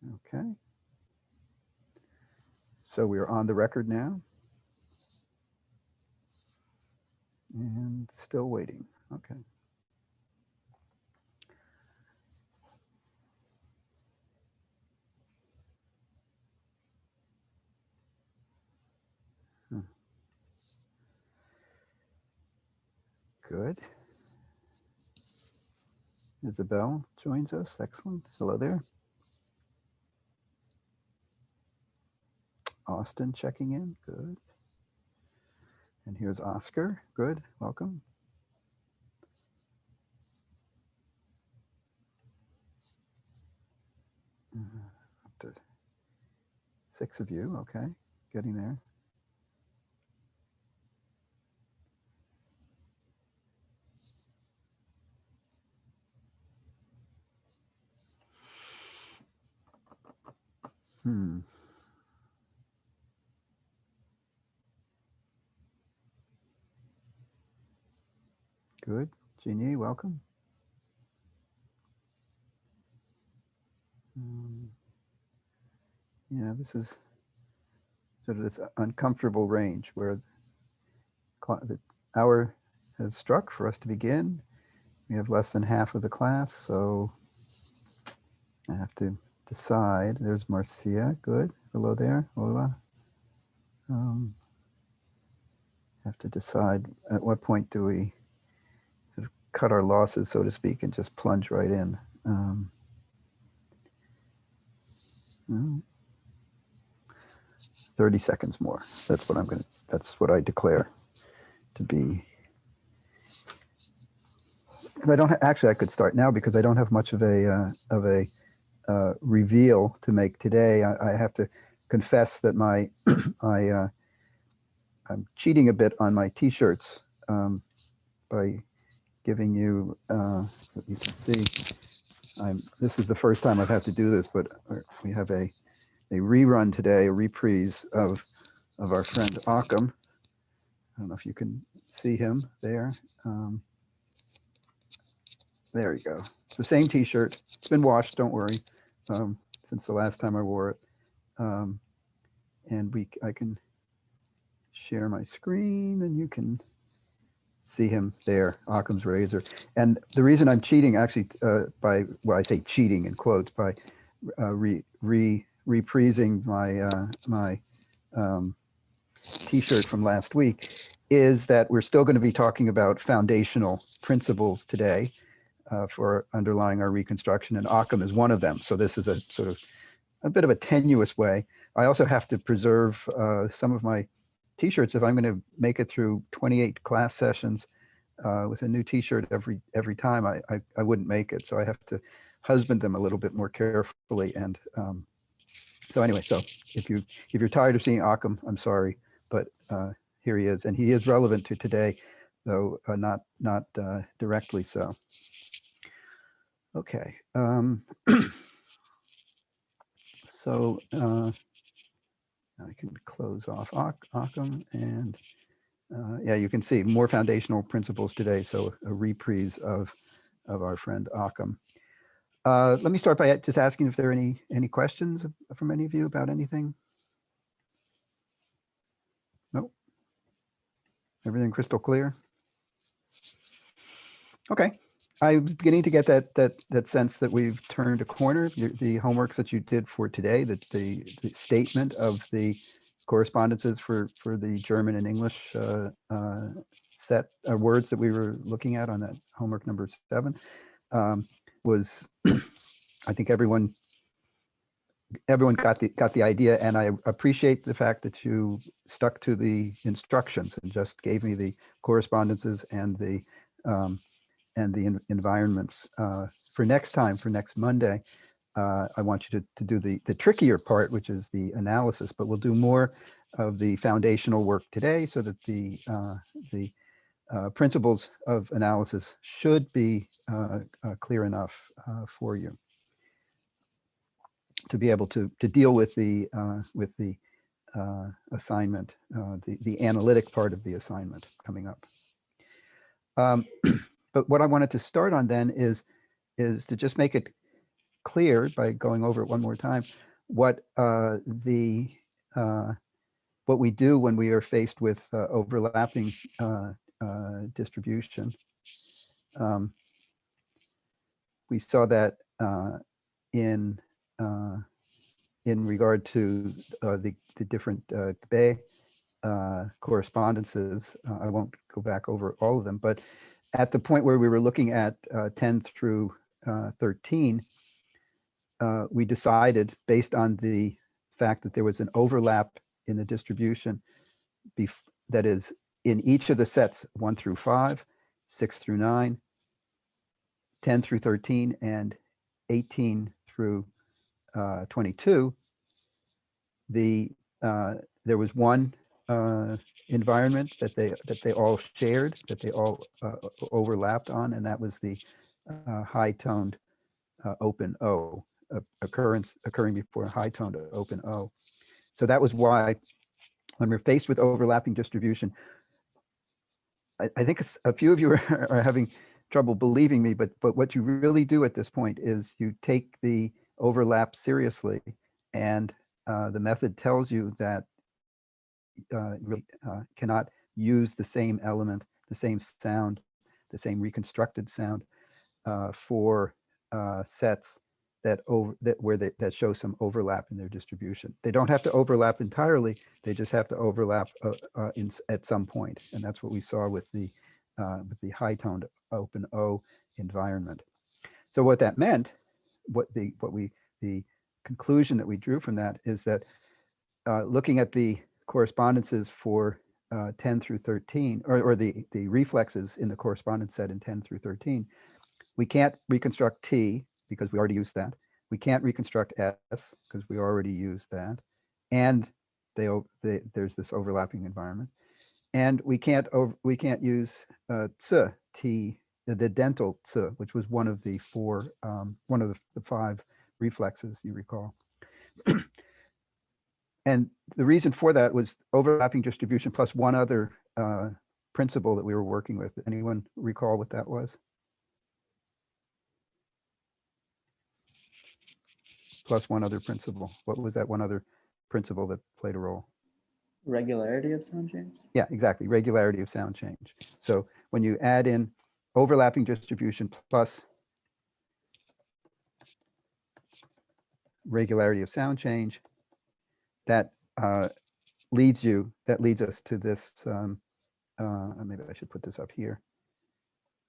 Okay. So we are on the record now. And still waiting. Okay. Good. Isabel joins us. Excellent. Hello there. Austin checking in. Good. And here's Oscar. Good. Welcome. Up to 6 of you. Okay. Getting there. Good. Jeannie, welcome. Yeah, this is sort of this uncomfortable range where the hour has struck for us to begin. We have less than half of the class, so I have to decide. There's Marcia. Good. Hello there. Hola. Have to decide at what point do we sort of cut our losses, so to speak, and just plunge right in. 30 seconds more. That's what I declare to be. I don't actually. I could start now because I don't have much of a reveal to make today. I have to confess that I'm cheating a bit on my T-shirts by giving you. You can see. This is the first time I've had to do this, but we have a rerun today, a reprise of our friend Occam. I don't know if you can see him there. There you go. It's the same T-shirt. It's been washed, don't worry, since the last time I wore it. And I can share my screen and you can see him there, Occam's razor. And the reason I'm cheating actually by, well, I say cheating in quotes, by reprising my T-shirt from last week is that we're still going to be talking about foundational principles today for underlying our reconstruction, and Occam is one of them. So this is a sort of a bit of a tenuous way. I also have to preserve some of my T-shirts if I'm going to make it through 28 class sessions with a new T-shirt every time. I wouldn't make it, so I have to husband them a little bit more carefully. And so anyway, so if you're tired of seeing Occam, I'm sorry, but here he is, and he is relevant to today, though not directly so. Okay. So I can close off Occam, and yeah, you can see more foundational principles today. So a reprise of our friend Occam. Let me start by just asking if there are any questions from any of you about anything. Nope. Everything crystal clear. Okay. I was beginning to get that sense that we've turned a corner. The homeworks that you did for today, the statement of the correspondences for the German and English set words that we were looking at on that homework number 7 was, I think everyone got the idea, and I appreciate the fact that you stuck to the instructions and just gave me the correspondences and the environments. For next time, for next Monday, I want you to do the trickier part, which is the analysis, but we'll do more of the foundational work today so that the principles of analysis should be clear enough for you to be able to deal with the assignment, the analytic part of the assignment coming up. But what I wanted to start on then is to just make it clear by going over it one more time what what we do when we are faced with overlapping distribution. We saw that in regard to the different Bay correspondences. I won't go back over all of them, but at the point where we were looking at 10 through 13, we decided, based on the fact that there was an overlap in the distribution, that is, in each of the sets 1 through 5, 6 through 9, 10 through 13, and 18 through 22, there was one environment that they all shared, that they all overlapped on, and that was the high-toned open O, occurring before high-toned open O. So that was why, when we're faced with overlapping distribution, I think a few of you are having trouble believing me, but what you really do at this point is you take the overlap seriously, and the method tells you that you cannot use the same element, the same sound, the same reconstructed sound for sets that show some overlap in their distribution. They don't have to overlap entirely. They just have to overlap at some point, and that's what we saw with the high-toned open O environment. So what that meant, the conclusion that we drew from that is that looking at the correspondences for 10 through 13, or the reflexes in the correspondence set in 10 through 13, we can't reconstruct T because we already used that. We can't reconstruct S because we already used that. And there's this overlapping environment. And we can't use T, the dental ts, which was one of the five reflexes, you recall. And the reason for that was overlapping distribution plus one other principle that we were working with. Anyone recall what that was? Plus one other principle. What was that one other principle that played a role? Regularity of sound change? Yeah, exactly. Regularity of sound change. So when you add in overlapping distribution plus regularity of sound change, that leads us to this, maybe I should put this up here.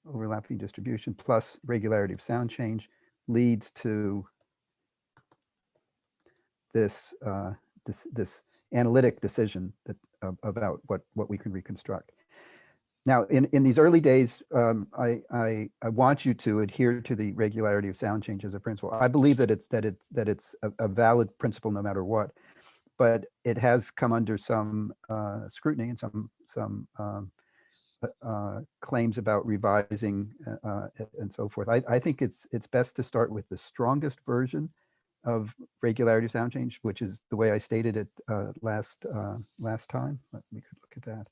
Overlapping distribution plus regularity of sound change leads to this this analytic decision that about what we can reconstruct. Now, in these early days, I want you to adhere to the regularity of sound change as a principle. I believe that it's a valid principle no matter what, but it has come under some scrutiny and some claims about revising and so forth. I think it's best to start with the strongest version of regularity of sound change, which is the way I stated it last time. We could look at that.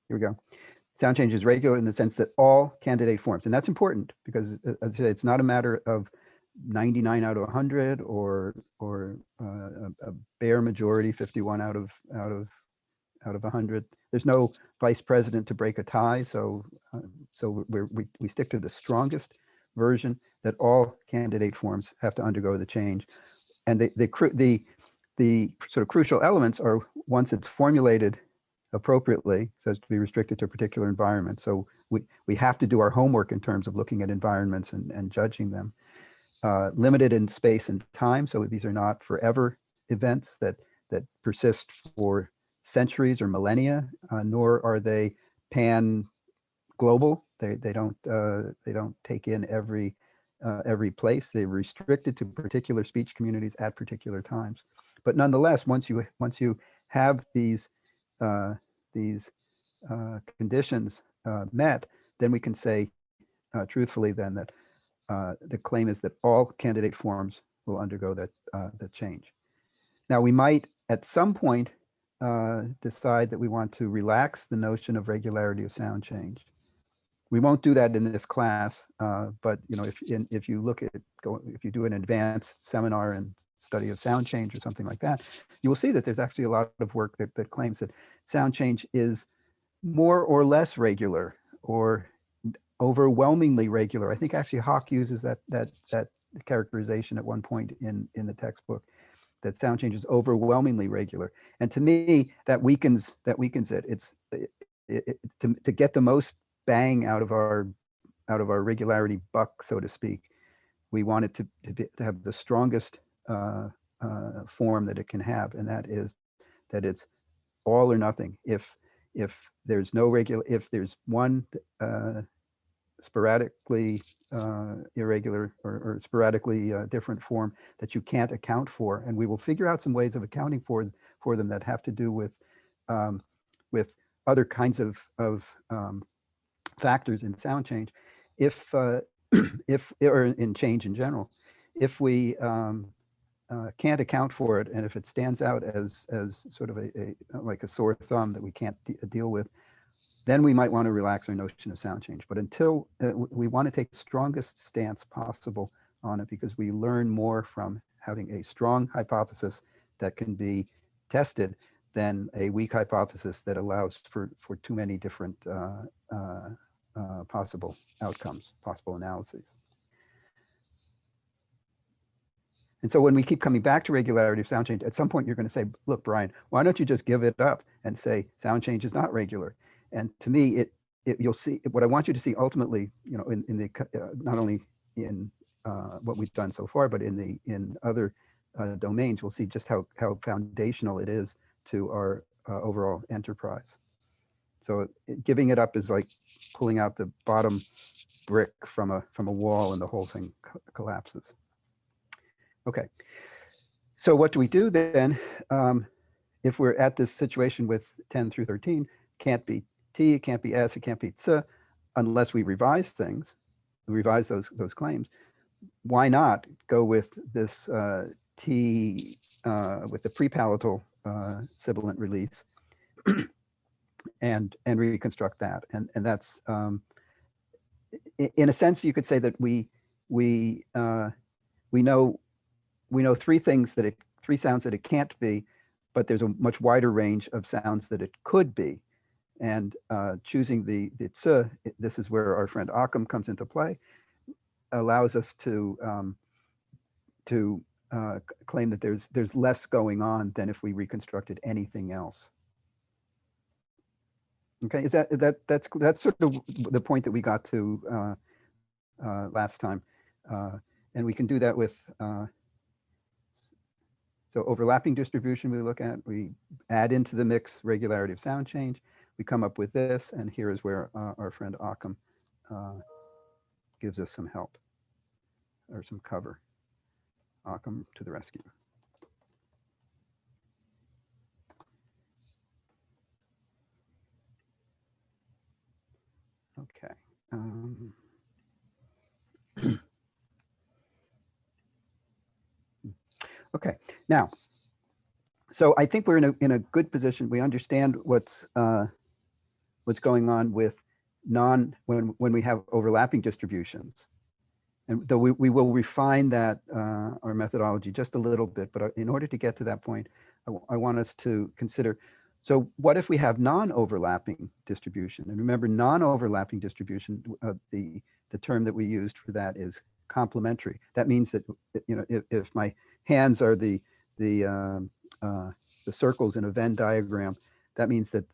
Here we go. Sound change is regular in the sense that all candidate forms, and that's important because, as I say, it's not a matter of 99 out of 100 or a bare majority, 51 out of 100. There's no vice president to break a tie, so we stick to the strongest version that all candidate forms have to undergo the change, and the sort of crucial elements are, once it's formulated appropriately, so as to be restricted to a particular environment. So we have to do our homework in terms of looking at environments and judging them. Limited in space and time, so these are not forever events that persist for centuries or millennia, nor are they pan-global. They don't take in every place. They're restricted to particular speech communities at particular times. But nonetheless, once you have these conditions met, then we can say truthfully then that the claim is that all candidate forms will undergo that change. Now, we might at some point decide that we want to relax the notion of regularity of sound change. We won't do that in this class, but if you look at if you do an advanced seminar and study of sound change or something like that, you will see that there's actually a lot of work that claims that sound change is more or less regular or overwhelmingly regular. I think actually Hawk uses that characterization at one point in the textbook, that sound change is overwhelmingly regular. And to me, that weakens it. It's to get the most bang out of our regularity buck, so to speak. We want it to have the strongest form that it can have, and that is that it's all or nothing. If there's no if there's one sporadically irregular or sporadically different form that you can't account for, and we will figure out some ways of accounting for them that have to do with other kinds of factors in sound change. If or in change in general, if we can't account for it, and if it stands out as sort of like a sore thumb that we can't deal with, then we might want to relax our notion of sound change. But until we want to take the strongest stance possible on it, because we learn more from having a strong hypothesis that can be tested than a weak hypothesis that allows for too many different possible outcomes, possible analyses. And so when we keep coming back to regularity of sound change, at some point you're going to say, look, Brian, why don't you just give it up and say sound change is not regular? And to me, you'll see what I want you to see ultimately, in the not only in what we've done so far, but in other domains, we'll see just how foundational it is to our overall enterprise. So giving it up is like pulling out the bottom brick from a wall, and the whole thing collapses. Okay, so what do we do then if we're at this situation with 10 through 13? Can't be T, it can't be S, it can't be Ts, unless we revise things, revise those claims. Why not go with this T with the prepalatal sibilant release and reconstruct that? And that's in a sense you could say that we know three sounds that it can't be, but there's a much wider range of sounds that it could be. And choosing the ts, this is where our friend Occam comes into play, allows us to claim that there's less going on than if we reconstructed anything else. Okay, that's sort of the point that we got to last time, and we can do that with. So overlapping distribution we look at, we add into the mix regularity of sound change, we come up with this, and here is where our friend Occam gives us some help or some cover. Occam to the rescue. Okay. Okay, now, so I think we're in a good position. We understand what's going on with when we have overlapping distributions, and though we will refine that our methodology just a little bit. But in order to get to that point, I want us to consider. So what if we have non-overlapping distribution? And remember, non-overlapping distribution, the term that we used for that is complementary. That means that if my hands are the circles in a Venn diagram, that means that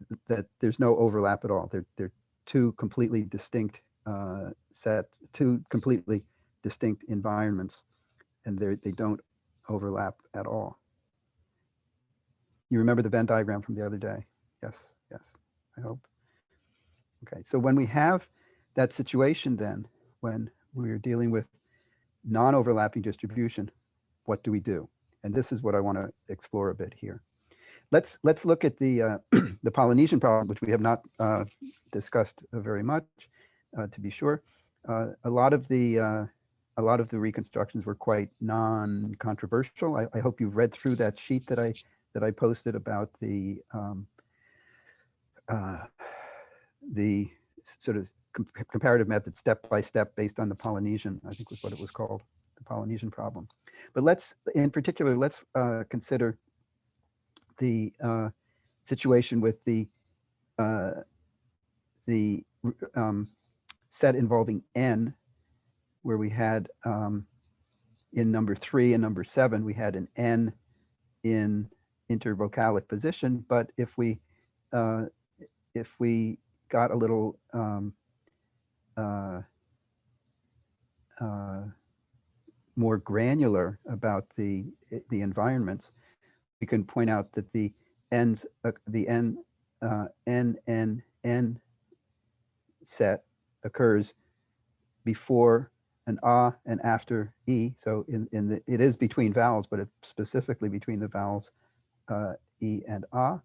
there's no overlap at all. They're two completely distinct two completely distinct environments, and they don't overlap at all. You remember the Venn diagram from the other day? Yes, I hope. Okay, so when we have that situation, then when we're dealing with non-overlapping distribution, what do we do? And this is what I want to explore a bit here. Let's look at the the Polynesian problem, which we have not discussed very much, to be sure. A lot of the a lot of the reconstructions were quite non-controversial. I hope you've read through that sheet that I posted about uh, the sort of comparative method step by step based on the Polynesian, I think was what it was called, the Polynesian problem. But let's, in particular, let's consider the situation with the set involving n, where we had in number 3 and number 7, we had an n in intervocalic position. But if we got a little more granular about the environments, we can point out that the n's the n set occurs before an a and after e. So it is between vowels, but it's specifically between the vowels e and a.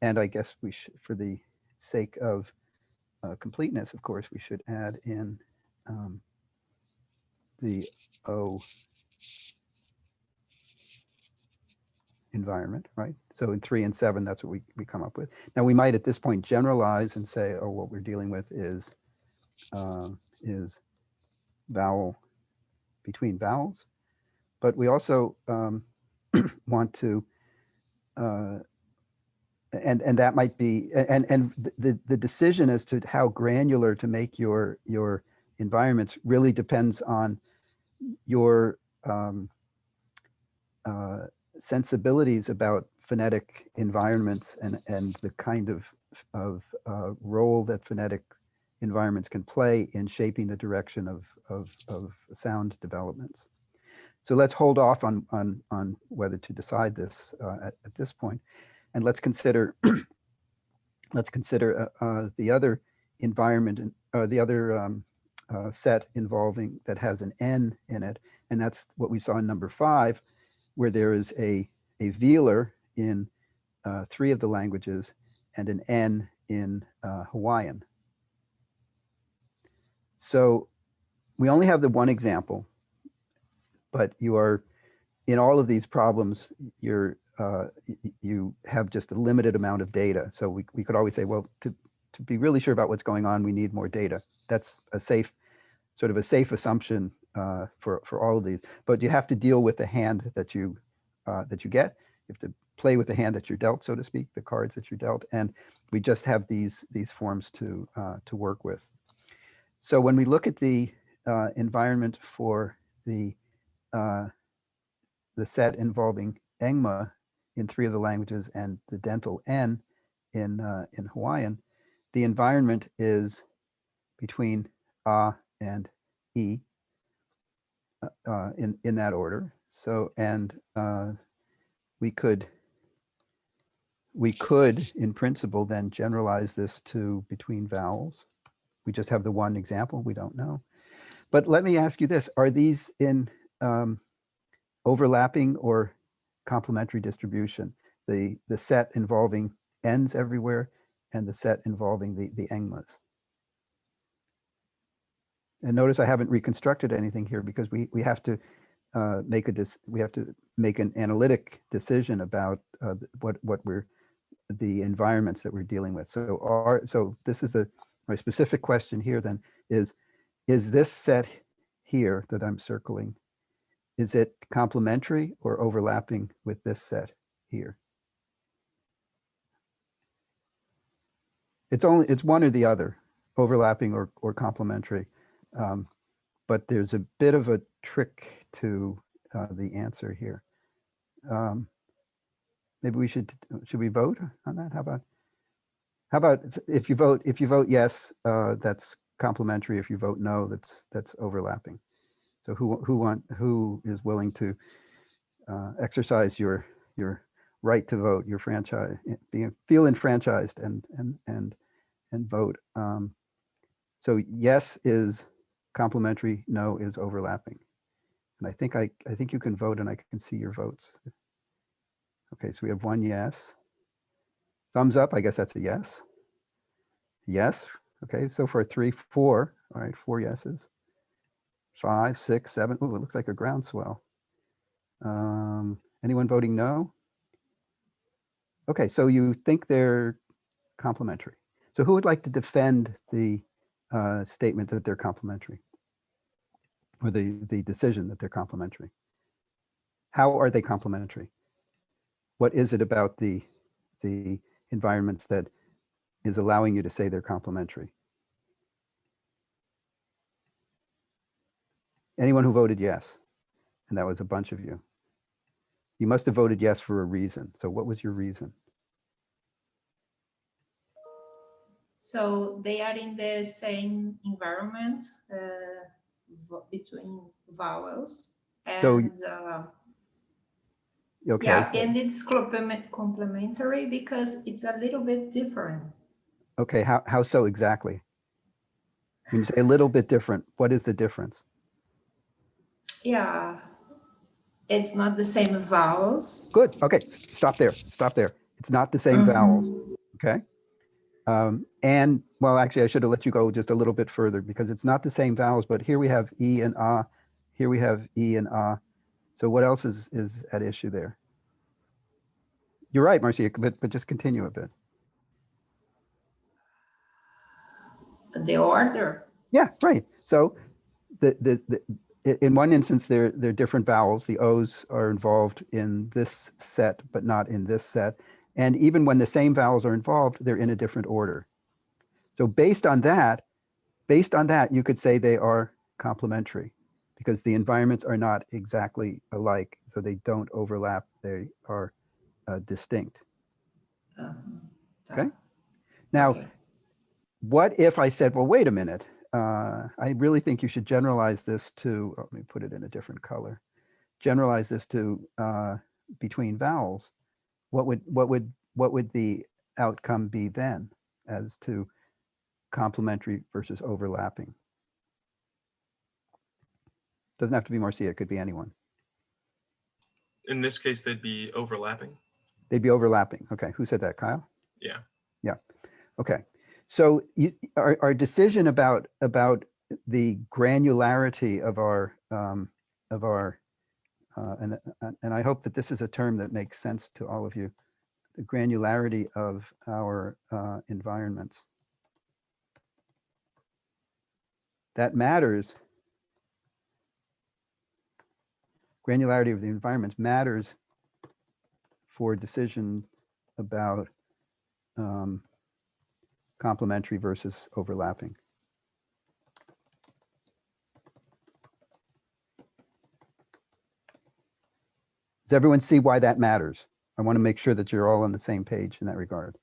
And I guess we should, for the sake of completeness, of course, we should add in the O environment, right? So in 3 and 7, that's what we come up with. Now we might at this point generalize and say, oh, what we're dealing with is vowel between vowels, but we also want to, and that might be, and the decision as to how granular to make your environments really depends on your sensibilities about phonetic environments and the kind of role that phonetic environments can play in shaping the direction of sound developments. So let's hold off on whether to decide this at this point, and let's consider the other environment, the other set involving that has an n in it, and that's what we saw in number 5, where there is a velar in 3 of the languages and an n in Hawaiian. So we only have the one example, but you are, in all of these problems, you have just a limited amount of data. So we could always say, well, to be really sure about what's going on, we need more data. That's a safe, sort of a safe assumption for all of these. But you have to deal with the hand that you get. You have to play with the hand that you're dealt, so to speak, the cards that you're dealt, and we just have these forms to work with. So when we look at the environment for the set involving engma in 3 of the languages and the dental n in Hawaiian, the environment is between a and e in that order. So, and we could in principle then generalize this to between vowels. We just have the one example, we don't know. But let me ask you this, are these in overlapping or complementary distribution? The set involving n's everywhere and the set involving the engmas. And notice I haven't reconstructed anything here because we have to make an analytic decision about the environments that we're dealing with. So this is my specific question here then is this set here that I'm circling, is it complementary or overlapping with this set here? It's one or the other, overlapping or complementary. But there's a bit of a trick to the answer here. Maybe we should we vote on that? How about if you vote yes, that's complementary. If you vote no, that's overlapping. So who is willing to exercise your right to vote, your franchise, feel enfranchised and vote. So yes is complementary, no is overlapping. And I think you can vote and I can see your votes. Okay, so we have 1 yes. Thumbs up, I guess that's a yes. Yes, okay, so for 3, 4, all right, 4 yeses. 5, 6, 7. Oh, it looks like a groundswell. Anyone voting no? Okay, so you think they're complementary. So who would like to defend the statement that they're complementary? Or the decision that they're complementary? How are they complementary? What is it about the environments that is allowing you to say they're complementary? Anyone who voted yes? And that was a bunch of you. You must have voted yes for a reason. So what was your reason? So they are in the same environment between vowels. And okay, yeah, so, and it's complementary because it's a little bit different. Okay, how so exactly? When you say a little bit different, what is the difference? Yeah, it's not the same vowels. Good. Okay, stop there. Stop there. It's not the same vowels. Okay. And well, actually, I should have let you go just a little bit further because it's not the same vowels. But here we have e and ah. Here we have e and ah. So what else is at issue there? You're right, Marcia, but just continue a bit. The order. Yeah, right. So in one instance, they're different vowels. The O's are involved in this set, but not in this set. And even when the same vowels are involved, they're in a different order. So based on that, you could say they are complementary because the environments are not exactly alike. So they don't overlap. They are distinct. Okay. Now, okay. What if I said, well, wait a minute. I really think you should generalize this to, let me put it in a different color. Generalize this to between vowels. What would the outcome be then as to complementary versus overlapping? Doesn't have to be Marcia, it could be anyone. In this case, they'd be overlapping. They'd be overlapping. Okay, who said that, Kyle? Yeah. Yeah. Okay. So our decision about the granularity of our and I hope that this is a term that makes sense to all of you, the granularity of our environments. That matters. Granularity of the environments matters for decisions about complementary versus overlapping. Does everyone see why that matters? I want to make sure that you're all on the same page in that regard.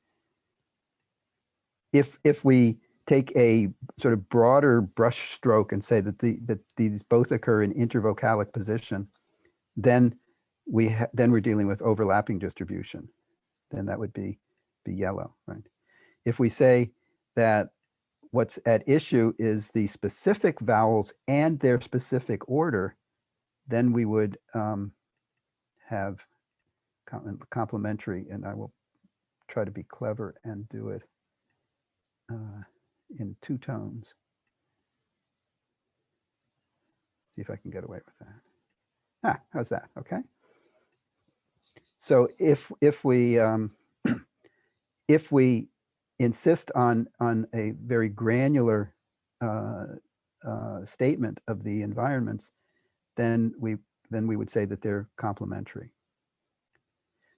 If we take a sort of broader brush stroke and say that these both occur in intervocalic position, then we're dealing with overlapping distribution. Then that would be yellow, right? If we say that what's at issue is the specific vowels and their specific order, then we would have complementary, and I will try to be clever and do it in two tones. See if I can get away with that. How's that? Okay. So if we if we insist on a very granular statement of the environments, then we would say that they're complementary.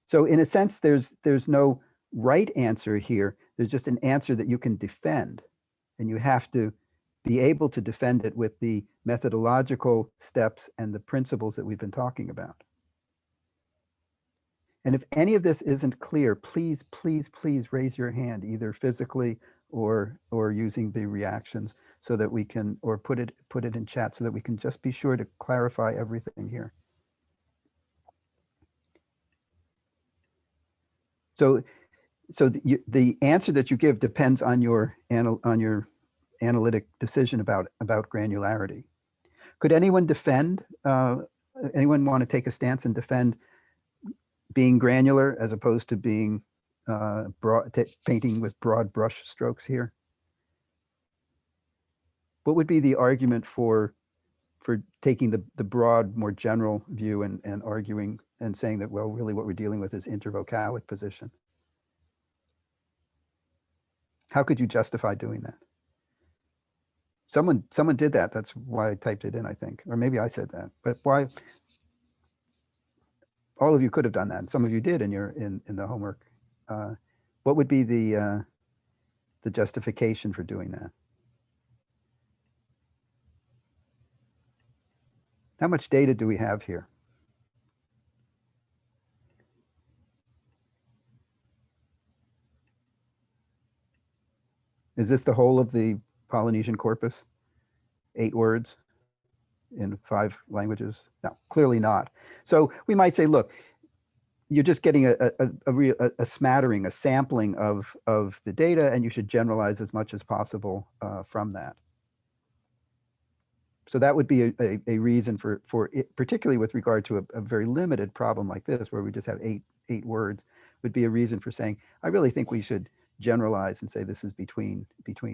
So in a sense, there's no right answer here. There's just an answer that you can defend, and you have to be able to defend it with the methodological steps and the principles that we've been talking about. And if any of this isn't clear, please, please, please raise your hand, either physically or using the reactions, so that we can, or put it in chat so that we can just be sure to clarify everything here. So the answer that you give depends on your analytic decision about granularity. Could anyone defend? Anyone want to take a stance and defend being granular as opposed to being painting with broad brush strokes here? What would be the argument for for taking the broad, more general view and arguing and saying that, well, really what we're dealing with is intervocalic position. How could you justify doing that? Someone did that. That's why I typed it in, I think. Or maybe I said that. But why? All of you could have done that. Some of you did in the homework. What would be the justification for doing that? How much data do we have here? Is this the whole of the Polynesian corpus? 8 words in 5 languages? No, clearly not. So we might say, look, you're just getting a smattering, a sampling of the data, and you should generalize as much as possible from that. So that would be a reason for it, particularly with regard to a very limited problem like this, where we just have eight words, would be a reason for saying, I really think we should generalize and say this is between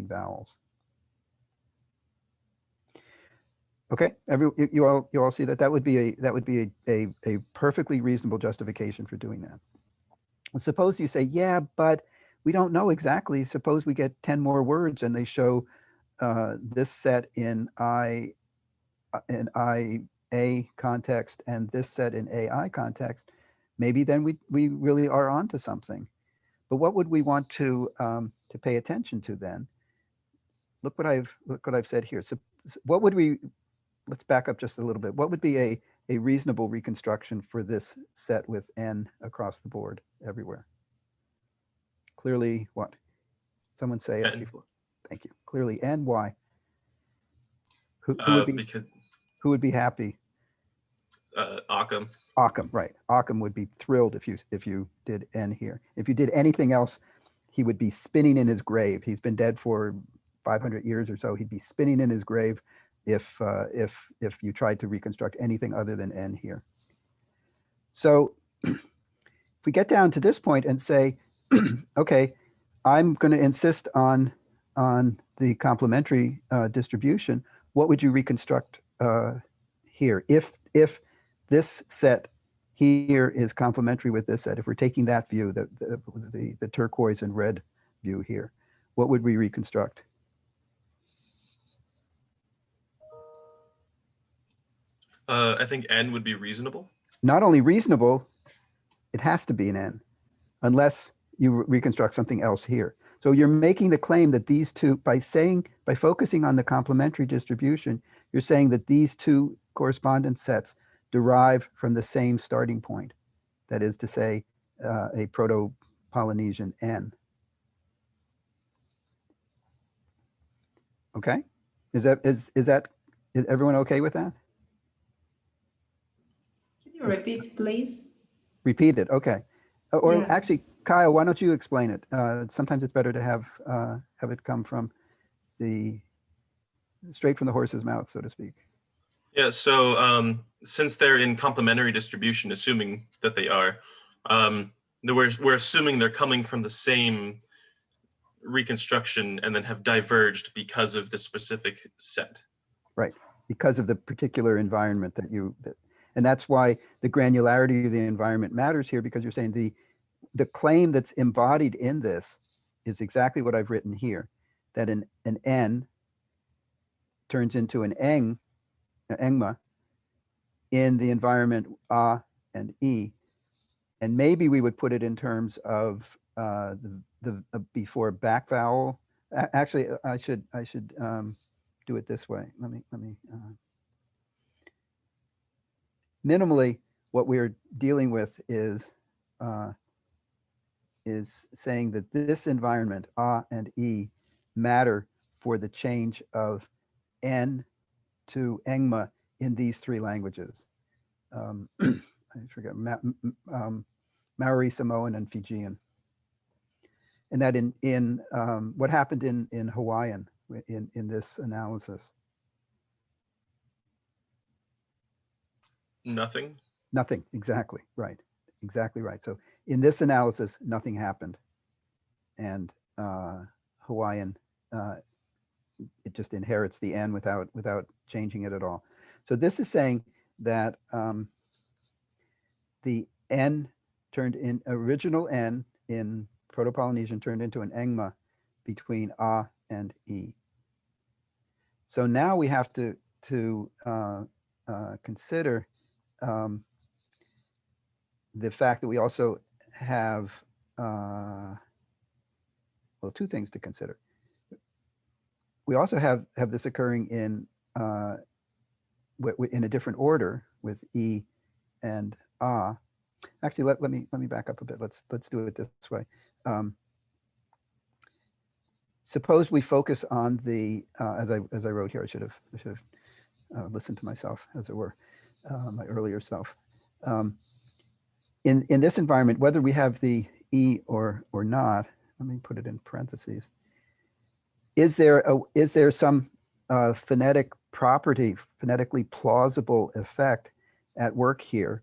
vowels. Okay, you all see that? That would be a perfectly reasonable justification for doing that. Well, suppose you say, yeah, but we don't know exactly. Suppose we get 10 more words and they show this set in IA context and this set in AI context. Maybe then we really are onto something. But what would we want to pay attention to then? Look what I've said here. So what would we? Let's back up just a little bit. What would be a reasonable reconstruction for this set with n across the board everywhere? Clearly, what? Someone say it before. Thank you. Clearly, n. Why? Who would be happy? Occam. Occam, right? Occam would be thrilled if you did n here. If you did anything else, he would be spinning in his grave. He's been dead for 500 years or so. He'd be spinning in his grave if you tried to reconstruct anything other than n here. So if we get down to this point and say, okay, I'm going to insist on the complementary distribution, what would you reconstruct here? If this set here is complementary with this set, if we're taking that view, the turquoise and red view here, what would we reconstruct? I think n would be reasonable. Not only reasonable, it has to be an n, unless you reconstruct something else here. So you're making the claim that these two, by focusing on the complementary distribution, you're saying that these two correspondence sets derive from the same starting point. That is to say, a Proto-Polynesian n. Okay, is everyone okay with that? Can you repeat, please? Repeat it. Okay. Or Yeah. actually, Kyle, why don't you explain it? Sometimes it's better to have it come from straight from the horse's mouth, so to speak. Yeah, so since they're in complementary distribution, assuming that they are, we're assuming they're coming from the same reconstruction and then have diverged because of the specific set. Right, because of the particular environment and that's why the granularity of the environment matters here, because you're saying the claim that's embodied in this is exactly what I've written here, that an n turns into an engma in the environment a and e, and maybe we would put it in terms of the before back vowel. Actually, I should do it this way. Let me. Minimally, what we're dealing with is saying that this environment a and e matter for the change of n to engma in these 3 languages. I forget, Maori, Samoan, and Fijian. And that in what happened in Hawaiian in this analysis? Nothing. Nothing, exactly, right. Exactly right. So in this analysis, nothing happened. And Hawaiian, it just inherits the n without changing it at all. So this is saying that the N turned in, original N in Proto-Polynesian turned into an engma between A and E. So now we have to consider the fact that we also have, well, two things to consider. We also have this occurring in a different order with E and A. Actually, let me back up a bit. Let's do it this way. Suppose we focus on the as I wrote here. I should have listened to myself, as it were, my earlier self. In this environment, whether we have the E or not, let me put it in parentheses. Is there some phonetic property, phonetically plausible effect at work here?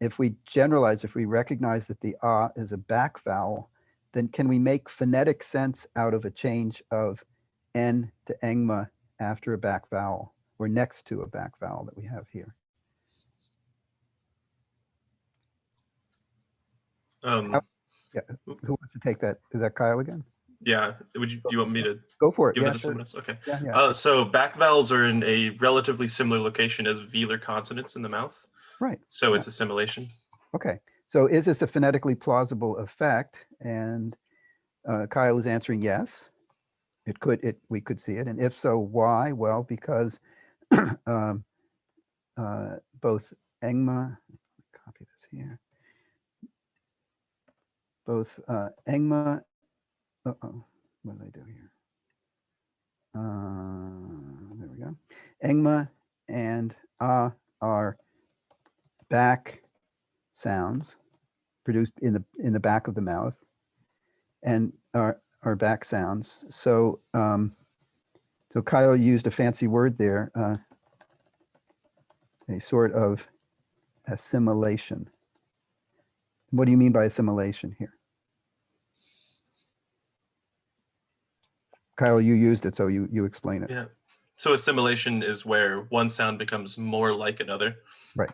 If we generalize, if we recognize that the A is a back vowel, then can we make phonetic sense out of a change of N to engma after a back vowel or next to a back vowel that we have here? Yeah, who wants to take that? Is that Kyle again? Yeah, do you want me to Go for it? give Yeah, that to sure. someone else? Okay. Yeah. So back vowels are in a relatively similar location as velar consonants in the mouth. Right. So it's assimilation. Okay. So is this a phonetically plausible effect? And Kyle is answering yes. We could see it. And if so, why? Well, because both engma, copy this here. Both engma, what did I do here? There we go. Engma and A are back sounds produced in the back of the mouth, and are back sounds. So so Kyle used a fancy word there, a sort of assimilation. What do you mean by assimilation here? Kyle, you used it, so you explain it. Yeah. So assimilation is where one sound becomes more like another. Right.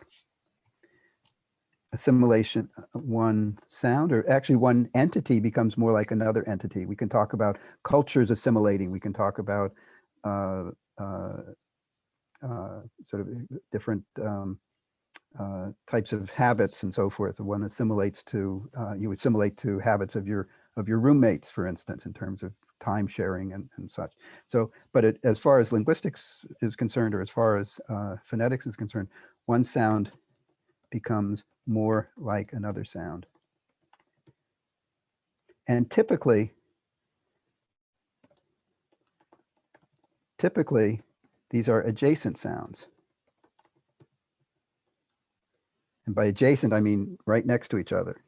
Assimilation, one sound, or actually one entity becomes more like another entity. We can talk about cultures assimilating. We can talk about sort of different types of habits and so forth. One assimilates to, you assimilate to habits of your roommates, for instance, in terms of time sharing and such. So, but as far as linguistics is concerned, or as far as phonetics is concerned, one sound becomes more like another sound. And typically, these are adjacent sounds. And by adjacent, I mean right next to each other.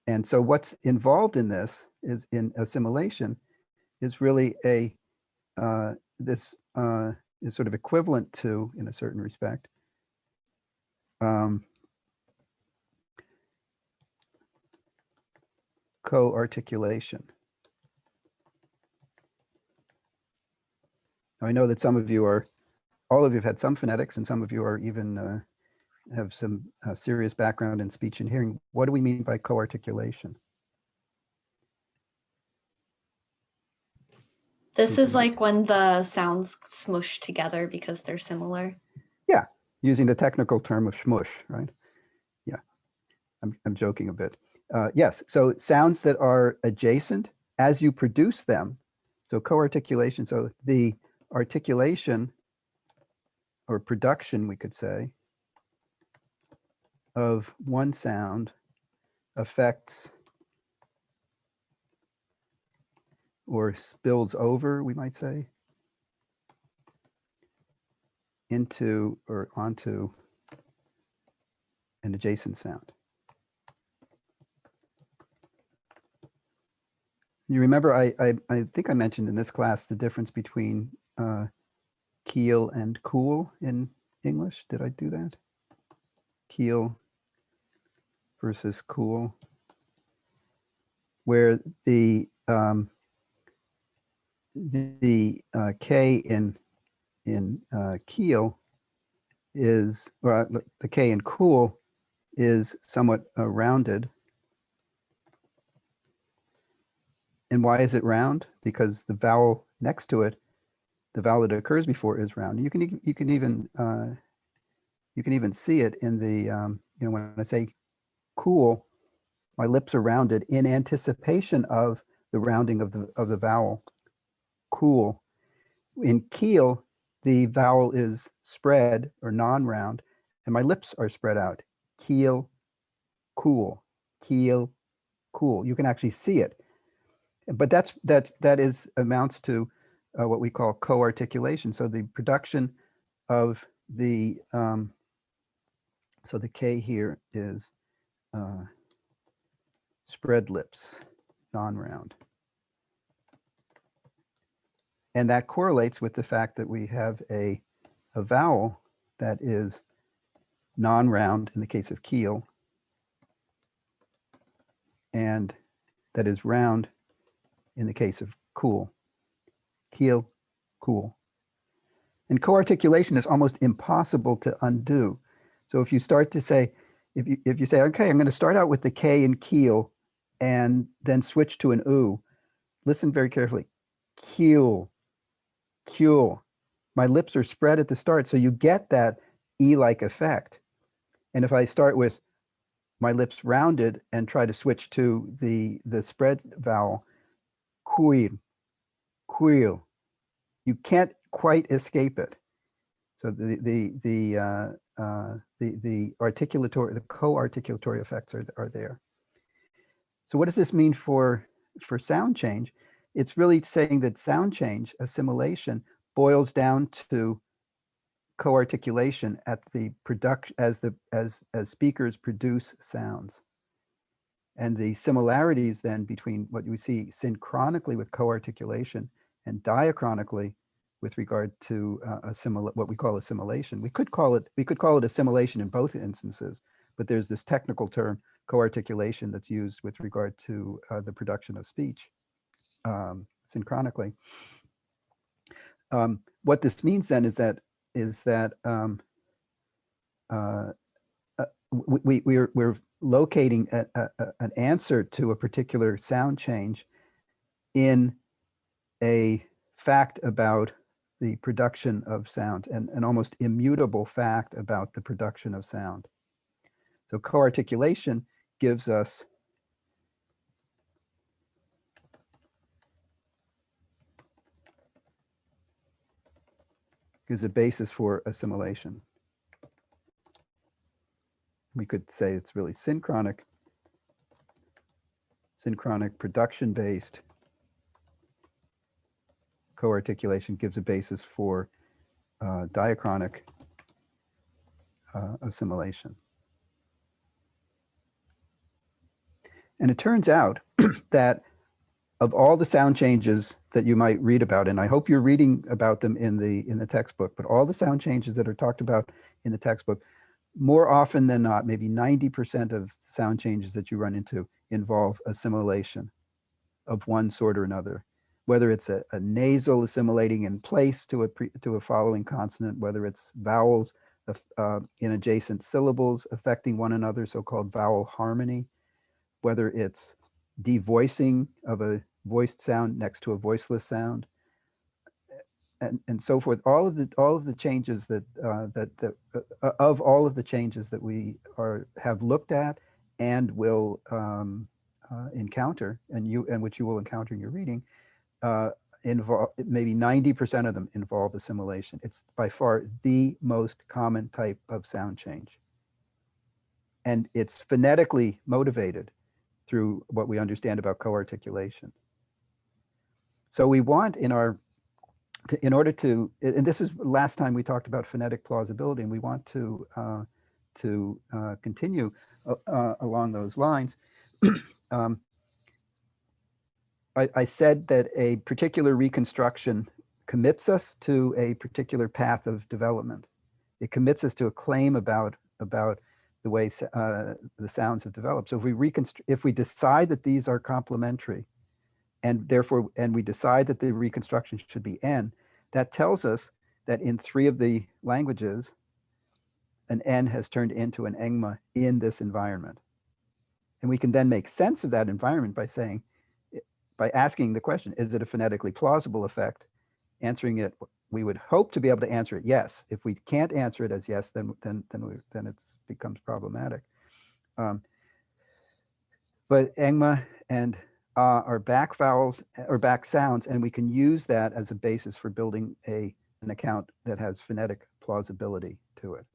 And so what's involved in this is, in assimilation, is really this is sort of equivalent to, in a certain respect, co-articulation. Now, I know that some of you all of you have had some phonetics, and some of you are even have some serious background in speech and hearing. What do we mean by co-articulation? This is like when the sounds smush together because they're similar. Yeah, using the technical term of smush, right? Yeah, I'm joking a bit. Yes, so sounds that are adjacent as you produce them. So co-articulation, so the articulation or production, we could say, of one sound affects or spills over, we might say, into or onto an adjacent sound. You remember, I think I mentioned in this class the difference between keel and cool in English. Did I do that? Keel versus cool, where the K in in keel is, or the K in cool is somewhat rounded. And why is it round? Because the vowel next to it, the vowel that occurs before, is round. You can even see it in the when I say cool, my lips are rounded in anticipation of the rounding of the vowel. Cool. In keel, the vowel is spread or non-round, and my lips are spread out. Keel, cool. Keel, cool. You can actually see it. But that amounts to what we call co-articulation. So the production of the so the K here is spread lips, non-round. And that correlates with the fact that we have a vowel that is non-round in the case of keel, and that is round in the case of cool. Keel, cool. And co-articulation is almost impossible to undo. So if you start to say, if you say, okay, I'm going to start out with the K in keel and then switch to an oo, listen very carefully. Keel, keel. My lips are spread at the start, so you get that E-like effect. And if I start with my lips rounded and try to switch to the spread vowel, queel, queel, you can't quite escape it. So the articulatory, the co-articulatory effects are there. So what does this mean for sound change? It's really saying that sound change, assimilation, boils down to co-articulation at the production as speakers produce sounds. And the similarities then between what we see synchronically with co-articulation and diachronically with regard to what we call assimilation. We could call it assimilation in both instances, but there's this technical term, co-articulation, that's used with regard to the production of speech synchronically. What this means then is that we're locating an answer to a particular sound change in a fact about the production of sound, and an almost immutable fact about the production of sound. So co-articulation gives us a basis for assimilation. We could say it's really synchronic production-based co-articulation gives a basis for diachronic assimilation. And it turns out that of all the sound changes that you might read about, and I hope you're reading about them in the textbook, but all the sound changes that are talked about in the textbook, more often than not, maybe 90% of sound changes that you run into involve assimilation of one sort or another, whether it's a nasal assimilating in place to a following consonant, whether it's vowels in adjacent syllables affecting one another, so-called vowel harmony, whether it's devoicing of a voiced sound next to a voiceless sound, and so forth. All of the changes that all of the changes that we have looked at and will encounter, and which you will encounter in your reading, involve maybe 90% of them involve assimilation. It's by far the most common type of sound change, and it's phonetically motivated through what we understand about co-articulation. So we want in order to, and this is last time we talked about phonetic plausibility, and we want to continue along those lines. I said that a particular reconstruction commits us to a particular path of development. It commits us to a claim about the way the sounds have developed. So if we decide that these are complementary, and therefore we decide that the reconstruction should be N, that tells us that in 3 of the languages, an N has turned into an engma in this environment. And we can then make sense of that environment by saying, by asking the question, is it a phonetically plausible effect? Answering it, we would hope to be able to answer it yes. If we can't answer it as yes, then it becomes problematic. But engma and are back vowels or back sounds, and we can use that as a basis for building an account that has phonetic plausibility to it.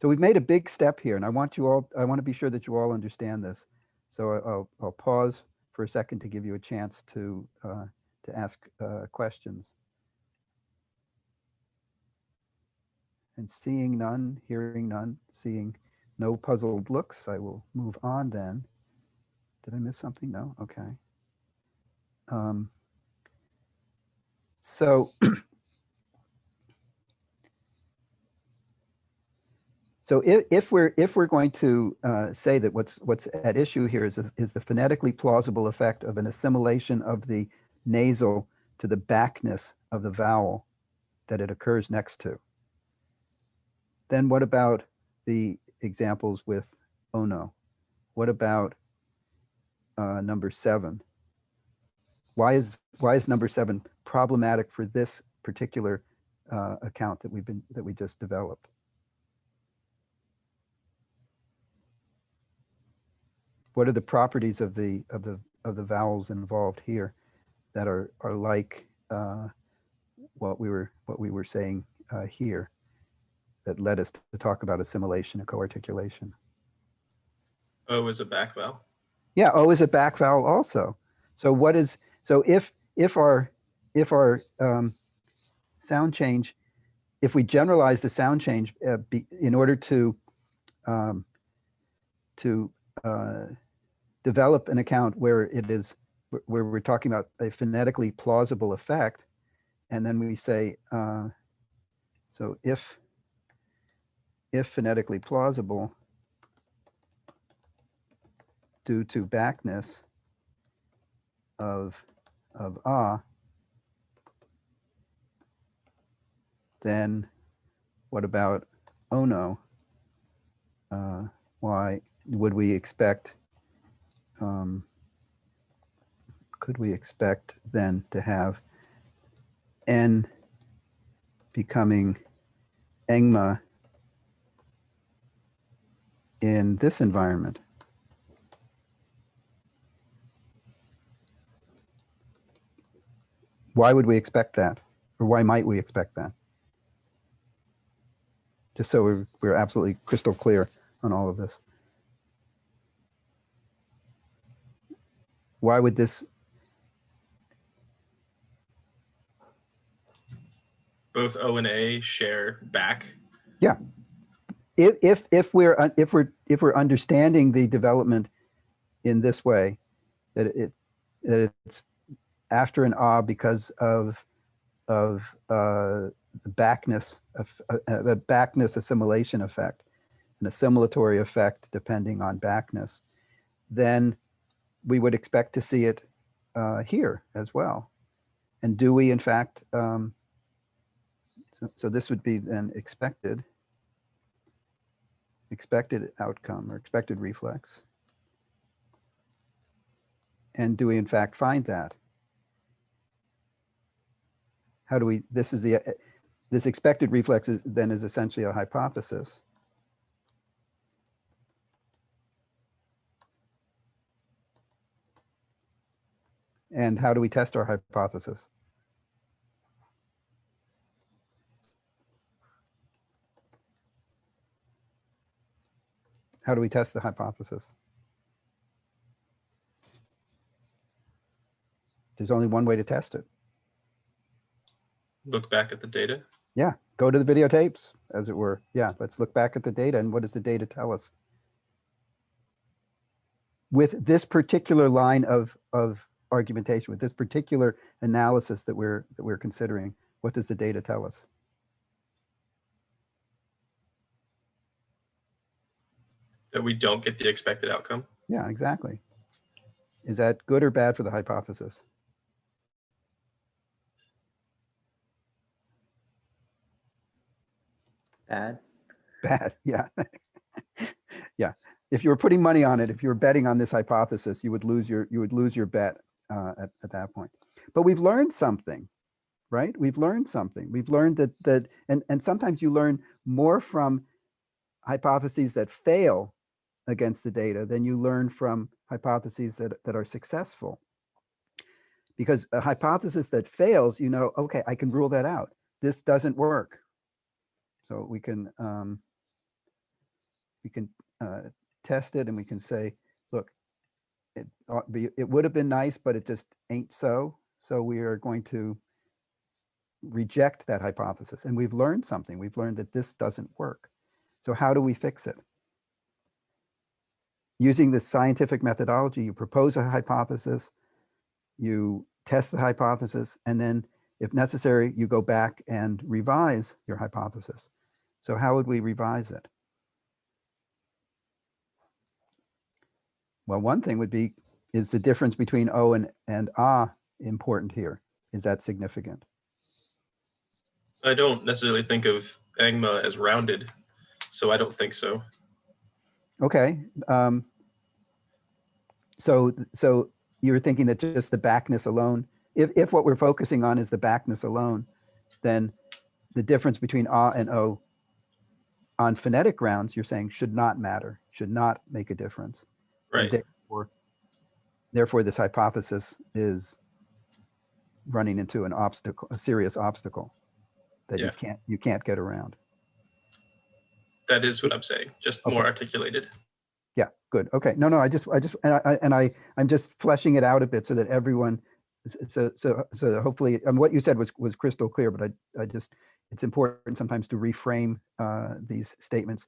So we've made a big step here, and I want to be sure that you all understand this. So I'll pause for a second to give you a chance to ask questions. And seeing none, hearing none, seeing no puzzled looks, I will move on then. Did I miss something? No? Okay. So if we're going to say that what's at issue here is the phonetically plausible effect of an assimilation of the nasal to the backness of the vowel that it occurs next to, then what about the examples with ono? What about number 7? Why is number 7 problematic for this particular account that we just developed? What are the properties of the vowels involved here that are like what we were saying here that led us to talk about assimilation and coarticulation? O is a back vowel. Yeah, O is a back vowel also. So if our sound change, if we generalize the sound change in order to develop an account where we're talking about a phonetically plausible effect, and then we say, so if phonetically plausible due to backness of then what about ono? Why would we expect, could we expect then to have N becoming engma in this environment? Why would we expect that? Or why might we expect that? Just so we're absolutely crystal clear on all of this. Why would this? Both O and A share back. Yeah. If we're understanding the development in this way, that it's after an because of the backness of a backness assimilation effect, an assimilatory effect depending on backness, then we would expect to see it here as well. And do we in fact, so this would be then expected outcome or expected reflex. And do we in fact find that? How do we, this expected reflex is essentially a hypothesis. And how do we test our hypothesis? How do we test the hypothesis? There's only one way to test it. Look back at the data. Yeah, go to the videotapes, as it were. Yeah, let's look back at the data, and what does the data tell us? With this particular line of argumentation, with this particular analysis that we're considering, what does the data tell us? That we don't get the expected outcome. Yeah, exactly. Is that good or bad for the hypothesis? Bad. Bad, yeah. Yeah. If you were putting money on it, if you were betting on this hypothesis, you would lose your bet at that point. But we've learned something, right? We've learned something. We've learned and sometimes you learn more from hypotheses that fail against the data than you learn from hypotheses that are successful. Because a hypothesis that fails, you know, okay, I can rule that out. This doesn't work. So we can test it, and we can say, look, it would have been nice, but it just ain't so. So we are going to reject that hypothesis. And we've learned something. We've learned that this doesn't work. So how do we fix it? Using this scientific methodology, you propose a hypothesis, you test the hypothesis, and then if necessary, you go back and revise your hypothesis. So how would we revise it? Well, one thing would be, is the difference between O and A important here? Is that significant? I don't necessarily think of ANGMA as rounded, so I don't think so. Okay. So you're thinking that just the backness alone, if what we're focusing on is the backness alone, then the difference between A and O on phonetic grounds, you're saying should not matter, should not make a difference. Right. And therefore this hypothesis is running into an obstacle, a serious obstacle that Yeah. you can't get around. That is what I'm saying, just more articulated. Yeah, good. Okay. No, I'm just fleshing it out a bit so that everyone, so hopefully, and what you said was crystal clear, but it's important sometimes to reframe these statements,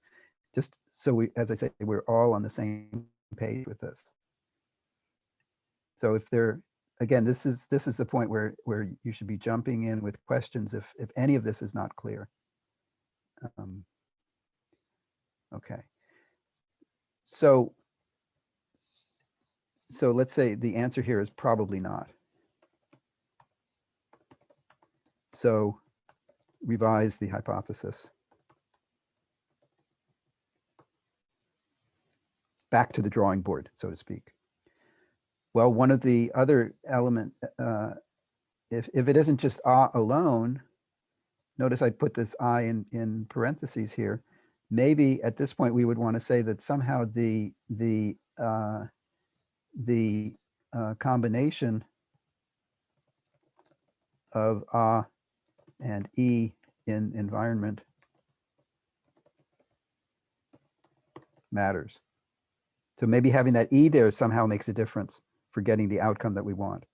just so as I say, we're all on the same page with this. So again, this is the point where you should be jumping in with questions if any of this is not clear. Okay. So let's say the answer here is probably not. So revise the hypothesis. Back to the drawing board, so to speak. Well, one of the other element, if it isn't just A alone, notice I put this I in parentheses here. Maybe at this point we would want to say that somehow the combination of A and E in environment matters. So maybe having that E there somehow makes a difference for getting the outcome that we want.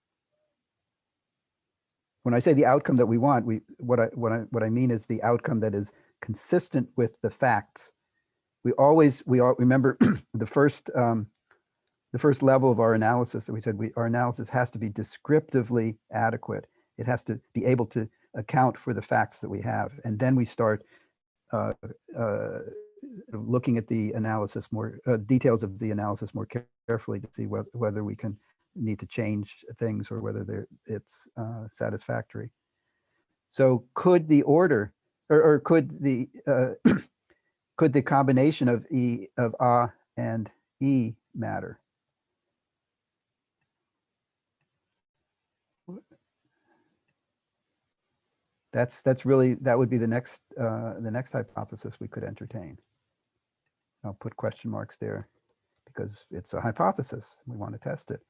When I say the outcome that we want, what I mean is the outcome that is consistent with the facts. We all remember the first level of our analysis that we said our analysis has to be descriptively adequate. It has to be able to account for the facts that we have, and then we start looking at the analysis more details of the analysis more carefully to see whether we can need to change things or whether it's satisfactory. So could the order or could the could the combination of A and E matter? That's really, that would be the next hypothesis we could entertain. I'll put question marks there because it's a hypothesis. We want to test it.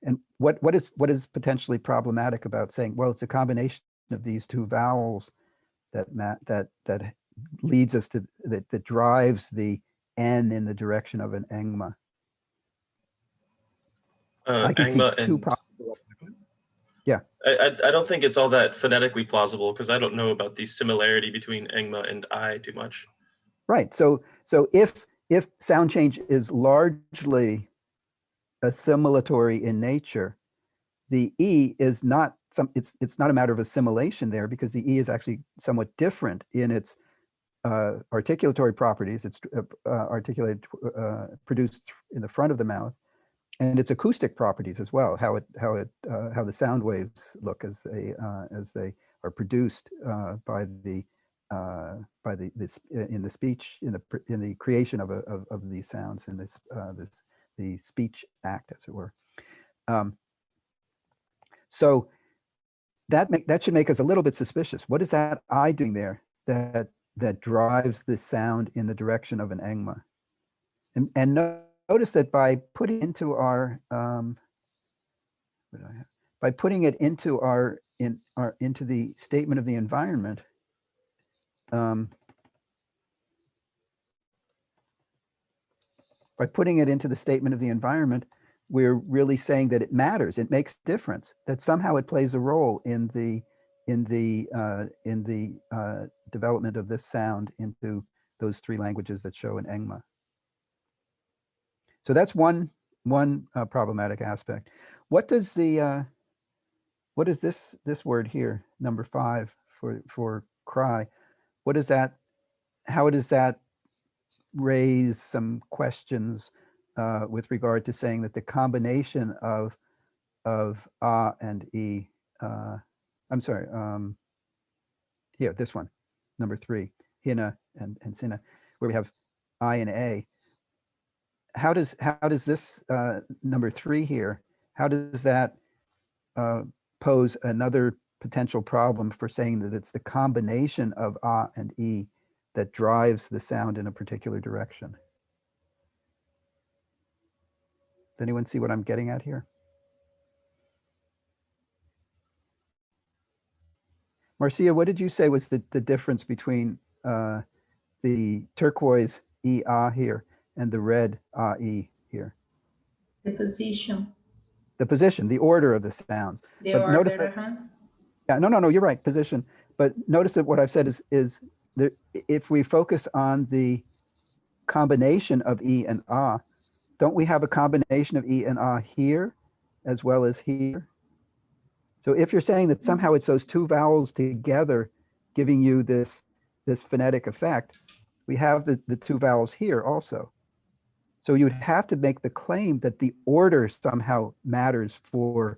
And what is potentially problematic about saying, well, it's a combination of these two vowels that leads us to that drives the N in the direction of an ANGMA. I can see two possible. Yeah. I don't think it's all that phonetically plausible because I don't know about the similarity between ANGMA and I too much. Right. So if sound change is largely assimilatory in nature, the E is not it's not a matter of assimilation there, because the E is actually somewhat different in its articulatory properties. It's articulated, produced in the front of the mouth, and its acoustic properties as well. How the sound waves look as they are produced by the by in the speech, in the creation of these sounds in the speech act, as it were. So that should make us a little bit suspicious. What is that I doing there that drives the sound in the direction of an engma? And notice that by putting into our by putting it into into the statement of the environment, by putting it into the statement of the environment, we're really saying that it matters. It makes a difference. That somehow it plays a role in the development of this sound into those three languages that show an engma. So that's one problematic aspect. What does what is this word here, number 5 for cry? What is that? How does that raise some questions with regard to saying that the combination of ah and e, I'm sorry, here, this one, number 3, hina and sina, where we have I and a. How does this number 3 here, how does that pose another potential problem for saying that it's the combination of ah and e that drives the sound in a particular direction? Does anyone see what I'm getting at here? Marcia, what did you say was the difference between the turquoise E ah here and the red ah e here? The position, The position, the order of the sounds. the But notice order, that, yeah, no, you're right, position. But notice that what I've said is that if we focus on the combination of E and ah, don't we have a combination of E and ah here as well as here? So if you're saying that somehow it's those two vowels together giving you this phonetic effect, we have the two vowels here also. So you'd have to make the claim that the order somehow matters for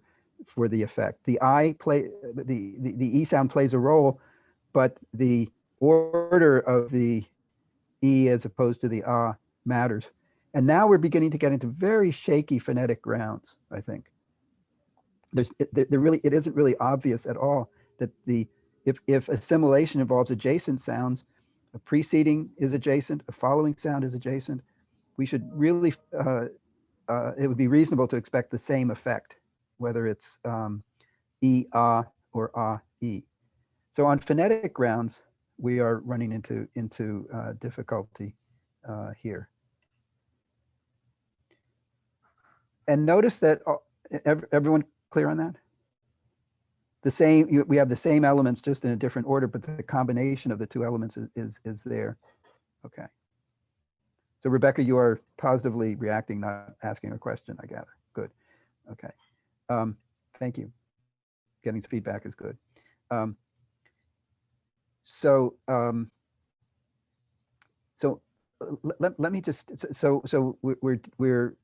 the effect. The E sound plays a role, but the order of the E as opposed to the ah matters. And now we're beginning to get into very shaky phonetic grounds, I think. It isn't really obvious at all that if assimilation involves adjacent sounds, a preceding is adjacent, a following sound is adjacent, we should really, it would be reasonable to expect the same effect, whether it's E, ah, or ah, E. So on phonetic grounds, we are running into difficulty here. And notice that everyone clear on that? The same, we have the same elements just in a different order, but the combination of the two elements is there. Okay. So Rebecca, you are positively reacting, not asking a question, I gather. Good. Okay. Thank you. Getting feedback is good. So let me just, so we're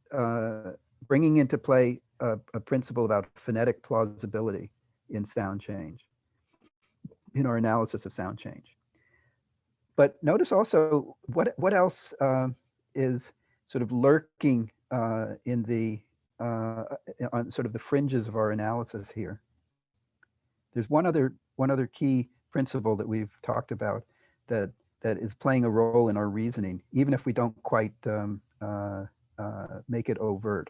bringing into play a principle about phonetic plausibility in sound change, in our analysis of sound change. But notice also what else is sort of lurking in the on sort of the fringes of our analysis here. There's one other key principle that we've talked about that is playing a role in our reasoning, even if we don't quite make it overt.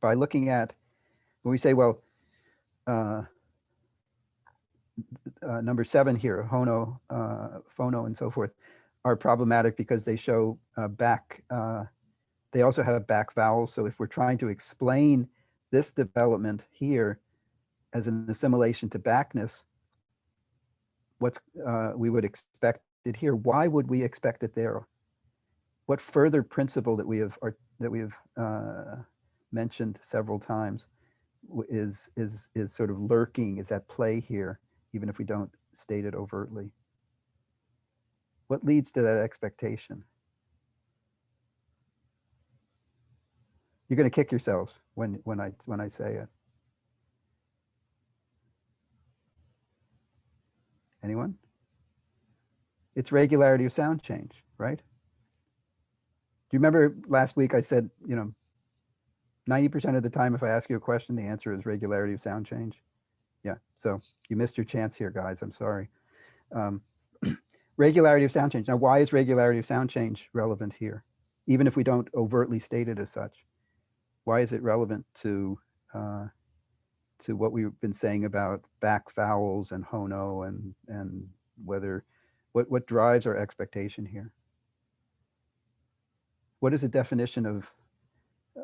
By looking at, when we say, well, number 7 here, hono, phono, and so forth, are problematic because they show back, they also have back vowels. So if we're trying to explain this development here as an assimilation to backness, what's we would expect it here. Why would we expect it there? What further principle that we have mentioned several times is sort of lurking, is at play here, even if we don't state it overtly? What leads to that expectation? You're going to kick yourselves when I say it. Anyone? It's regularity of sound change, right? Do you remember last week I said, 90% of the time if I ask you a question, the answer is regularity of sound change? Yeah, so you missed your chance here, guys. I'm sorry. Regularity of sound change. Now, why is regularity of sound change relevant here? Even if we don't overtly state it as such, why is it relevant to what we've been saying about back vowels and hono and whether what drives our expectation here? What is the definition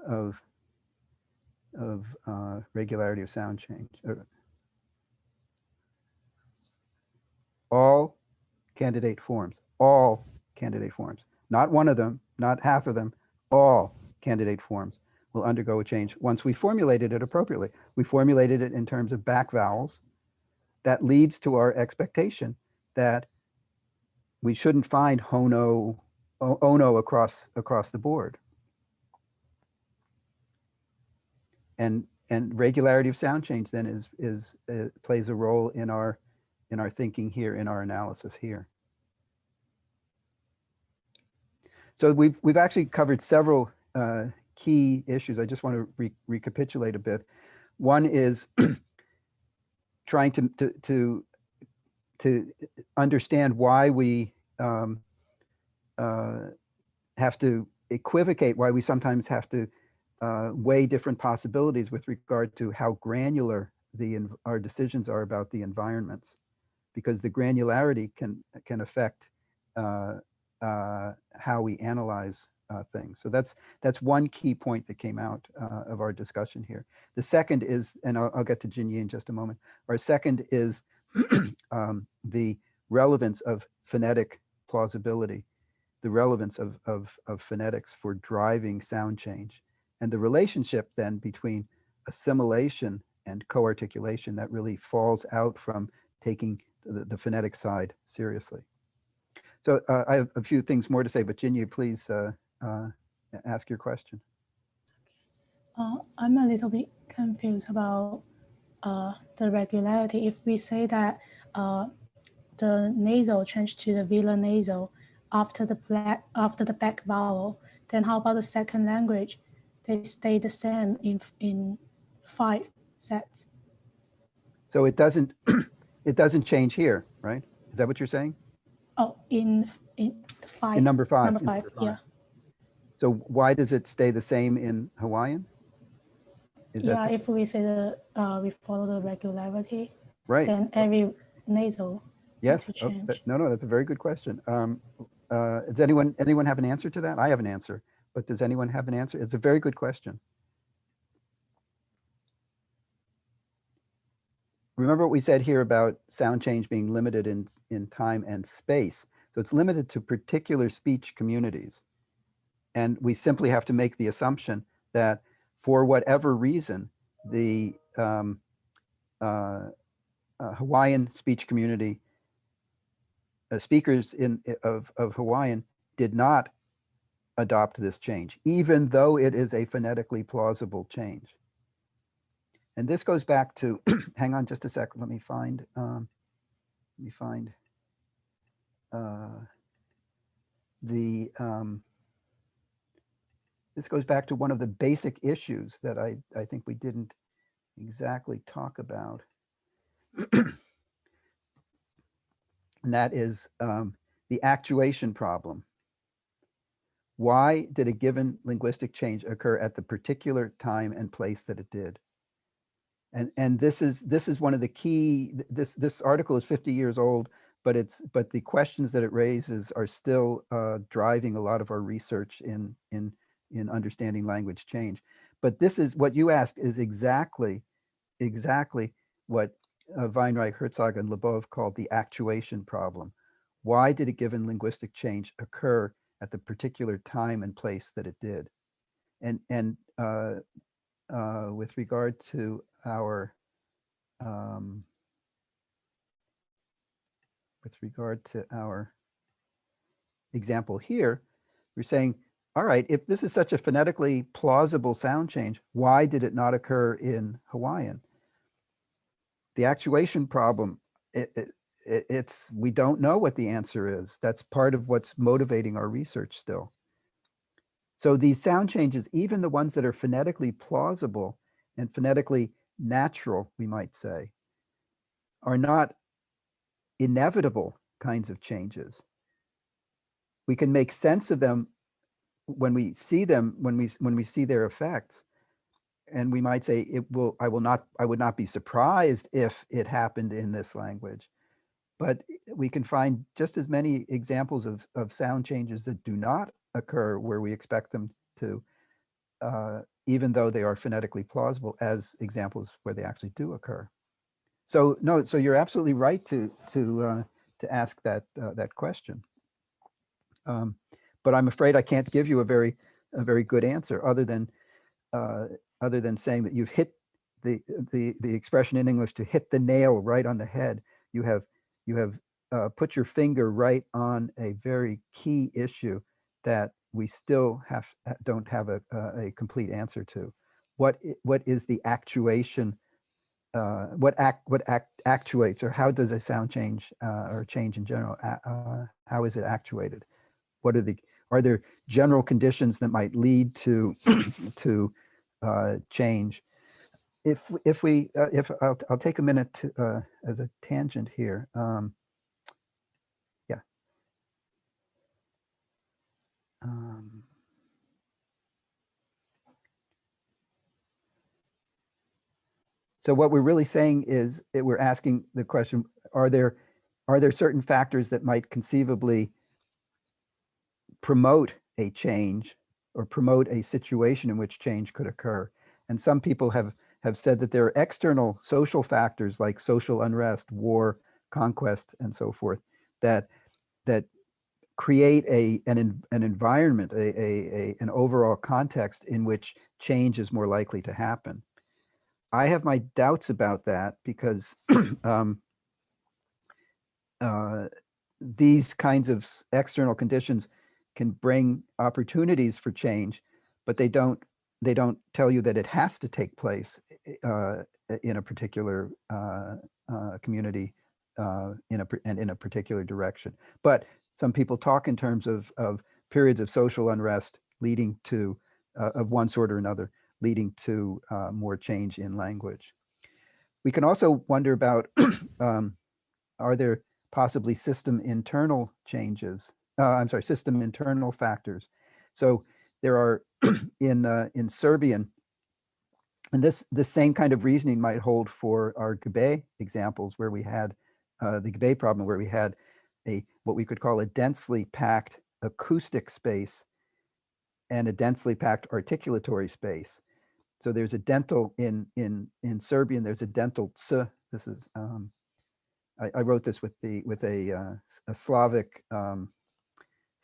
of regularity of sound change? All candidate forms, all candidate forms, not one of them, not half of them, all candidate forms will undergo a change once we formulated it appropriately. We formulated it in terms of back vowels. That leads to our expectation that we shouldn't find hono, ono across the board. And regularity of sound change then plays a role in our thinking here, in our analysis here. So we've actually covered several key issues. I just want to recapitulate a bit. One is trying to understand why we have to equivocate, why we sometimes have to weigh different possibilities with regard to how granular our decisions are about the environments, because the granularity can affect how we analyze things. So that's one key point that came out of our discussion here. The second is, and I'll get to Jinyi in just a moment. Our second is the relevance of phonetic plausibility, the relevance of phonetics for driving sound change, and the relationship then between assimilation and co-articulation that really falls out from taking the phonetic side seriously. So I have a few things more to say, but Jinyi, please ask your question. I'm a little bit confused about the regularity. If we say that the nasal changed to the velar nasal after the back vowel, then how about the second language? They stay the same in 5 sets. So it doesn't it doesn't change here, right? Is that what you're saying? Oh, in 5. In number 5. Number 5, yeah. So why does it stay the same in Hawaiian? Yeah, if we say we follow the regularity, right, then every nasal. Yes. No, that's a very good question. Does anyone have an answer to that? I have an answer, but does anyone have an answer? It's a very good question. Remember what we said here about sound change being limited in time and space. So it's limited to particular speech communities. And we simply have to make the assumption that for whatever reason, the Hawaiian speech community, speakers of Hawaiian did not adopt this change, even though it is a phonetically plausible change. And this goes back to, hang on just a second, let me find this goes back to one of the basic issues that I think we didn't exactly talk about. And that is the actuation problem. Why did a given linguistic change occur at the particular time and place that it did? And this is one of the key, this article is 50 years old, but the questions that it raises are still driving a lot of our research in understanding language change. But this is what you asked is exactly what Weinreich, Herzog, and Lebov called the actuation problem. Why did a given linguistic change occur at the particular time and place that it did? And with regard to our example here, we're saying, all right, if this is such a phonetically plausible sound change, why did it not occur in Hawaiian? The actuation problem we don't know what the answer is. That's part of what's motivating our research still. So these sound changes, even the ones that are phonetically plausible and phonetically natural, we might say, are not inevitable kinds of changes. We can make sense of them when we see them, when we see their effects, and we might say I would not be surprised if it happened in this language. But we can find just as many examples of sound changes that do not occur where we expect them to, even though they are phonetically plausible, as examples where they actually do occur. So no, so you're absolutely right to ask that question. But I'm afraid I can't give you a very good answer other than saying that you've hit the expression in English to hit the nail right on the head. You have put your finger right on a very key issue that we still don't have a complete answer to. What is the actuation? What actuates, or how does a sound change or change in general? How is it actuated? Are there general conditions that might lead to to change? If I'll take a minute to, as a tangent here. Yeah. So what we're really saying is that we're asking the question: are there certain factors that might conceivably promote a change or promote a situation in which change could occur? And some people have said that there are external social factors like social unrest, war, conquest, and so forth that create an environment, an overall context in which change is more likely to happen. I have my doubts about that because these kinds of external conditions can bring opportunities for change, but they don't tell you that it has to take place in a particular community in a particular direction. But some people talk in terms of periods of social unrest leading to of one sort or another, leading to more change in language. We can also wonder about are there possibly system internal changes? System internal factors. So there are in Serbian, and this same kind of reasoning might hold for our Gbe examples, where we had the Gbe problem, where we had what we could call a densely packed acoustic space and a densely packed articulatory space. So there's a dental in Serbian. There's a dental ts. This is I wrote this with a Slavic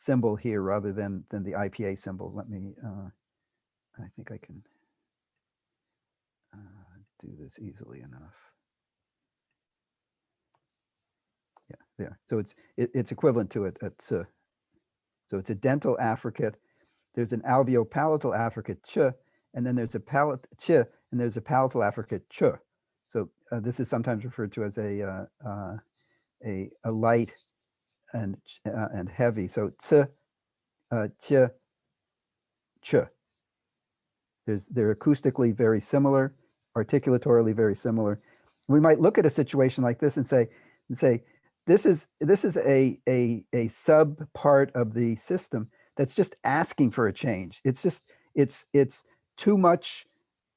symbol here rather than the IPA symbol. Let me. I think I can do this easily enough. Yeah, there. So it's equivalent to a ts. So it's a dental affricate. There's an alveopalatal affricate ch, and then there's a ch, and there's a palatal affricate ch. So this is sometimes referred to as a light and heavy. So ts, ch, ch. They're acoustically very similar, articulatorily very similar. We might look at a situation like this and say this is a sub part of the system that's just asking for a change. It's too much,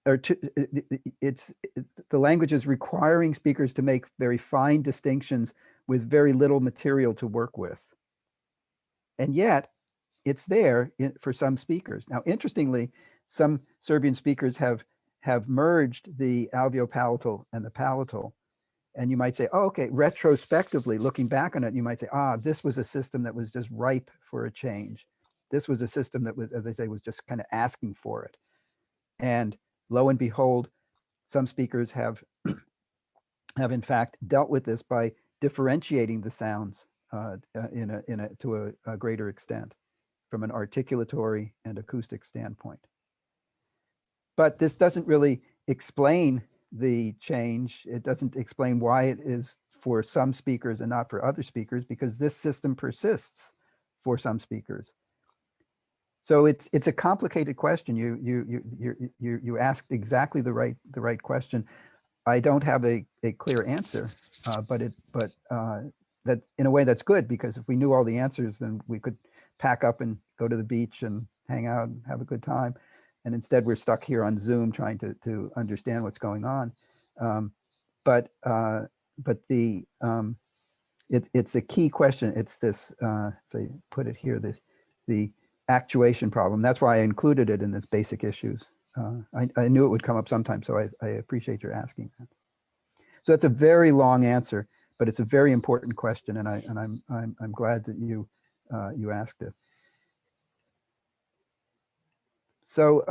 or the language is requiring speakers to make very fine distinctions with very little material to work with. And yet it's there for some speakers. Now, interestingly, some Serbian speakers have merged the alveopalatal and the palatal. And you might say, oh, okay, retrospectively, looking back on it, you might say, this was a system that was just ripe for a change. This was a system that was, as I say, was just kind of asking for it. And lo and behold, some speakers have in fact dealt with this by differentiating the sounds to a greater extent from an articulatory and acoustic standpoint. But this doesn't really explain the change. It doesn't explain why it is for some speakers and not for other speakers, because this system persists for some speakers. So it's a complicated question. You asked exactly the right question. I don't have a clear answer, but that in a way that's good, because if we knew all the answers, then we could pack up and go to the beach and hang out and have a good time. And instead we're stuck here on Zoom trying to understand what's going on. But it's a key question. It's this, so I put it here, the actuation problem. That's why I included it in this basic issues. I knew it would come up sometime, so I appreciate your asking that. So that's a very long answer, but it's a very important question, and I'm glad that you asked it. So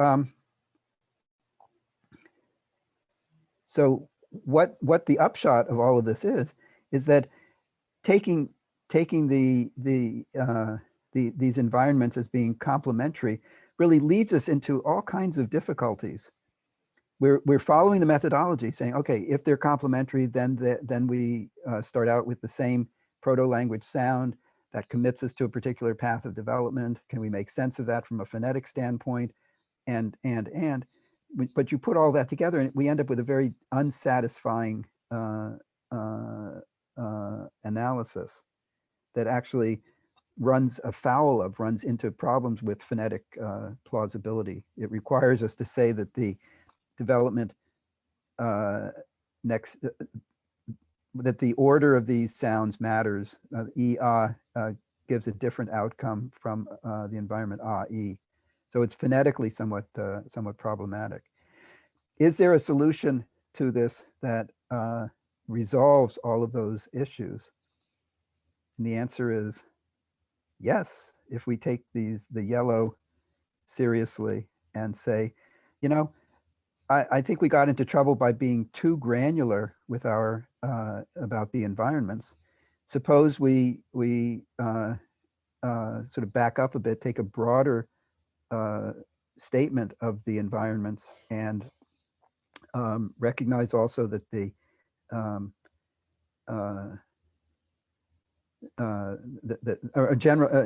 so what the upshot of all of this is that taking these environments as being complementary really leads us into all kinds of difficulties. We're following the methodology, saying, okay, if they're complementary, then we start out with the same proto-language sound that commits us to a particular path of development. Can we make sense of that from a phonetic standpoint? But you put all that together, and we end up with a very unsatisfying analysis that actually runs into problems with phonetic plausibility. It requires us to say that the development that the order of these sounds matters. Gives a different outcome from the environment e. So it's phonetically somewhat problematic. Is there a solution to this that resolves all of those issues? And the answer is yes, if we take the yellow seriously and say, you know, I think we got into trouble by being too granular with our about the environments. Suppose we sort of back up a bit, take a broader statement of the environments, and recognize also that the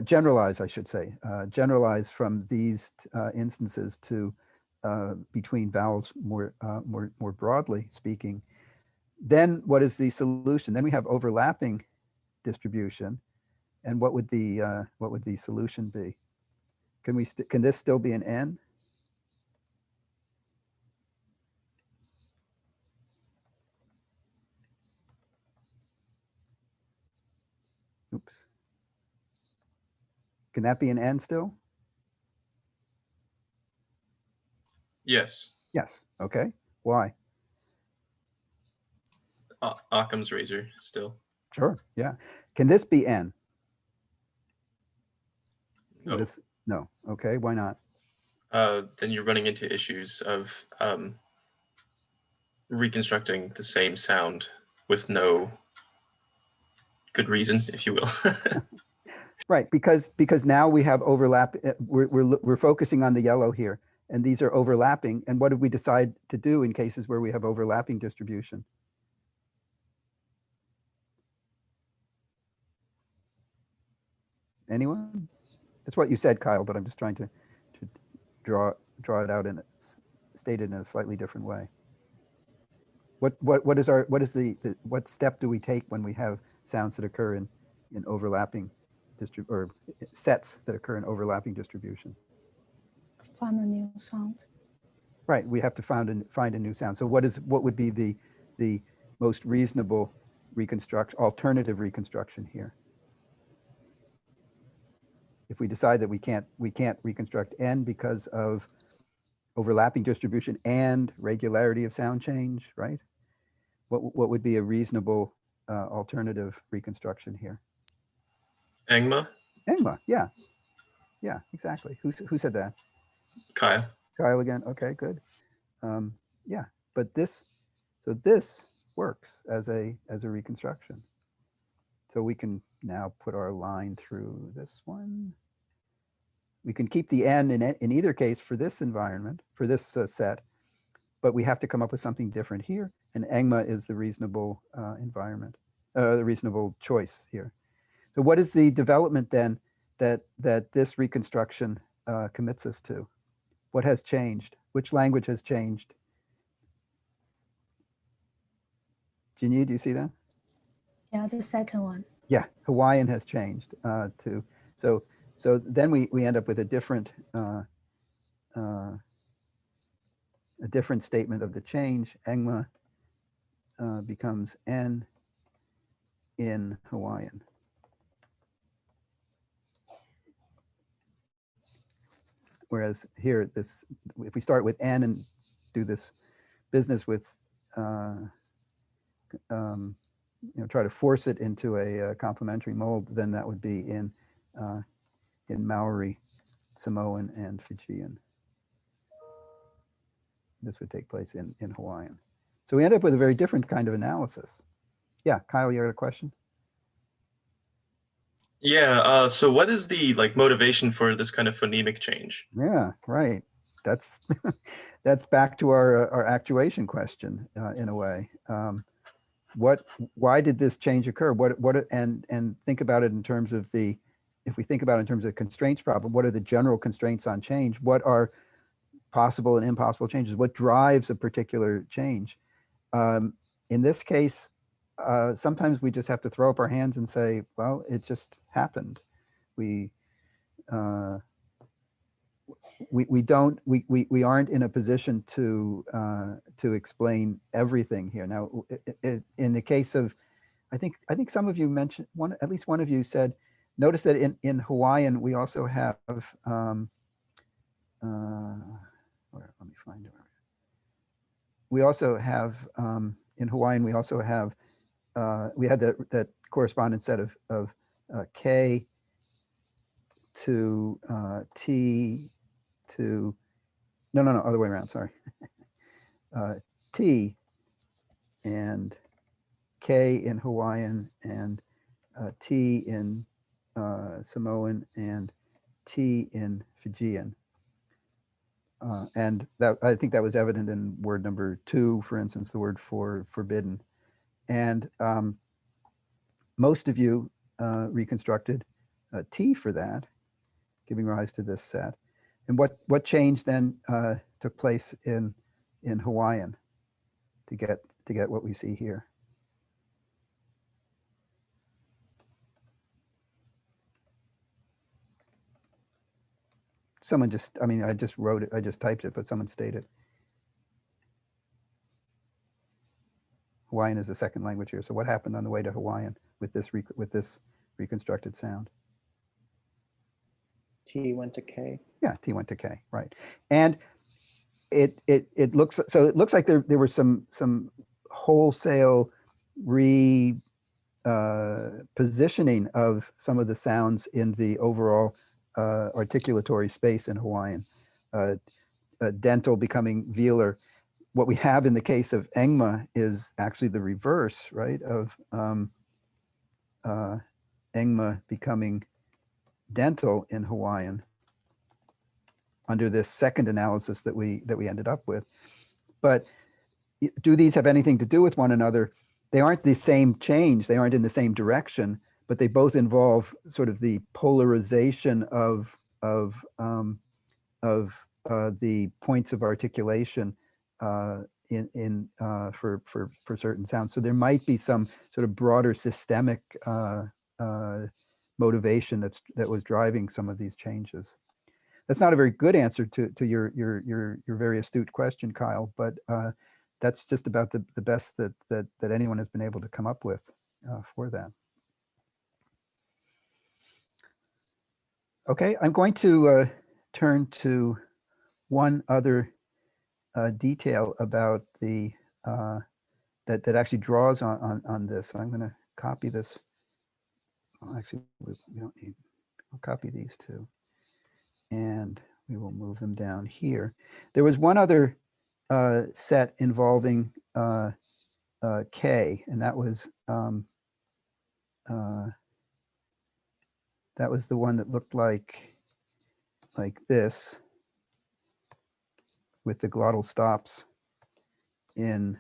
generalize, I should say, generalize from these instances to between vowels more broadly speaking. Then what is the solution? Then we have overlapping distribution, and what would the solution be? Can this still be an N? Oops. Can that be an N still? Yes. Yes. Okay. Why? Occam's razor still. Sure. Yeah. Can this be N? No. No. Okay. Why not? Then you're running into issues of reconstructing the same sound with no good reason, if you will. Right, because now we have overlap. We're focusing on the yellow here, and these are overlapping. And what did we decide to do in cases where we have overlapping distribution? Anyone? That's what you said, Kyle, but I'm just trying to draw it out and state it in a slightly different way. What step do we take when we have sounds that occur in overlapping or sets that occur in overlapping distribution? Find a new sound. Right, we have to find a new sound. So what would be the most reasonable alternative reconstruction here? If we decide that we can't reconstruct N because of overlapping distribution and regularity of sound change, right? What would be a reasonable alternative reconstruction here? Angma? Angma, yeah, exactly. Who said that? Kyle. Kyle again. Okay, good. Yeah, but this works as a reconstruction. So we can now put our line through this one. We can keep the N in either case for this environment, for this set, but we have to come up with something different here. And Angma is the reasonable environment. the reasonable choice here. So what is the development then that this reconstruction commits us to? What has changed? Which language has changed? Jinyi, do you see that? Yeah, the second one. Yeah, Hawaiian has changed to, so then we end up with a different statement of the change. Engma becomes N in Hawaiian. Whereas here, if we start with N and do this business with, try to force it into a complementary mold, then that would be in Maori, Samoan, and Fijian. This would take place in Hawaiian. So we end up with a very different kind of analysis. Yeah, Kyle, you had a question? Yeah, so what is the motivation for this kind of phonemic change? Yeah, right. That's that's back to our actuation question in a way. Why did this change occur? And think about it in terms of if we think about it in terms of the constraints problem, what are the general constraints on change? What are possible and impossible changes? What drives a particular change? In this case, sometimes we just have to throw up our hands and say, well, it just happened. We aren't in a position to explain everything here. Now, in the case of, I think some of you mentioned at least one of you said, notice that in Hawaiian we also have let me find it. We also have in Hawaiian we also have we had that corresponding set of K to T to no other way around, sorry. T and K in Hawaiian and T in Samoan and T in Fijian. And that, I think that was evident in word number 2, for instance, the word for forbidden. And most of you reconstructed T for that, giving rise to this set. And what change then took place in Hawaiian to get what we see here? Someone just, I just wrote it, I just typed it, but someone stated. Hawaiian is the second language here. So what happened on the way to Hawaiian with this reconstructed sound? T went to K. Yeah, T went to K, right. And it looks like there were some wholesale positioning of some of the sounds in the overall articulatory space in Hawaiian. Dental becoming velar. What we have in the case of Engma is actually the reverse, right? Of Engma becoming dental in Hawaiian under this second analysis that we ended up with. But do these have anything to do with one another? They aren't the same change. They aren't in the same direction, but they both involve sort of the polarization of the points of articulation for certain sounds. So there might be some sort of broader systemic motivation that was driving some of these changes. That's not a very good answer to your very astute question, Kyle, but that's just about the best that anyone has been able to come up with for that. Okay, I'm going to turn to one other detail about the that actually draws on this. So I'm going to copy this. Well, actually, we don't need. I'll copy these two, and we will move them down here. There was one other set involving K, and that was the one that looked like this, with the glottal stops in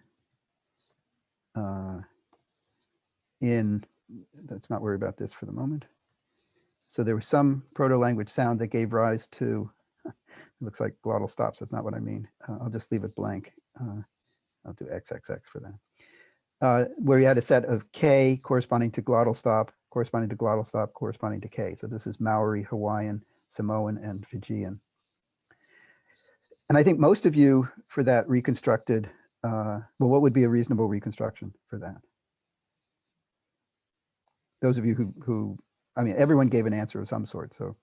let's not worry about this for the moment. So there was some proto-language sound that gave rise to, it looks like glottal stops. That's not what I mean. I'll just leave it blank. I'll do XXX for that. Where you had a set of K corresponding to glottal stop, corresponding to glottal stop, corresponding to K. So this is Maori, Hawaiian, Samoan, and Fijian. And I think most of you for that reconstructed, well, what would be a reasonable reconstruction for that? Those of you who I mean, everyone gave an answer of some sort. So,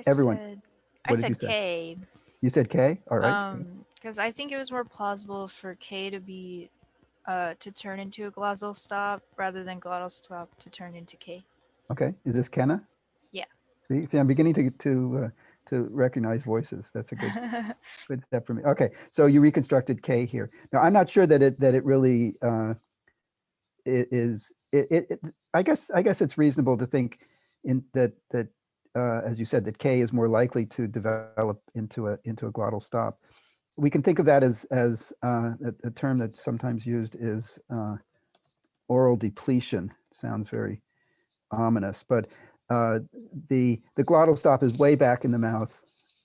everyone. I What did you said say? K. You said K? All right. Because I think it was more plausible for K to be to turn into a glossal stop rather than glottal stop to turn into K. Okay. Is this Kenna? Yeah. See, I'm beginning to recognize voices. That's a good step for me. Okay. So you reconstructed K here. Now I'm not sure that it really I guess it's reasonable to think that as you said, that K is more likely to develop into a glottal stop. We can think of that as a term that's sometimes used is oral depletion. Sounds very ominous, but the glottal stop is way back in the mouth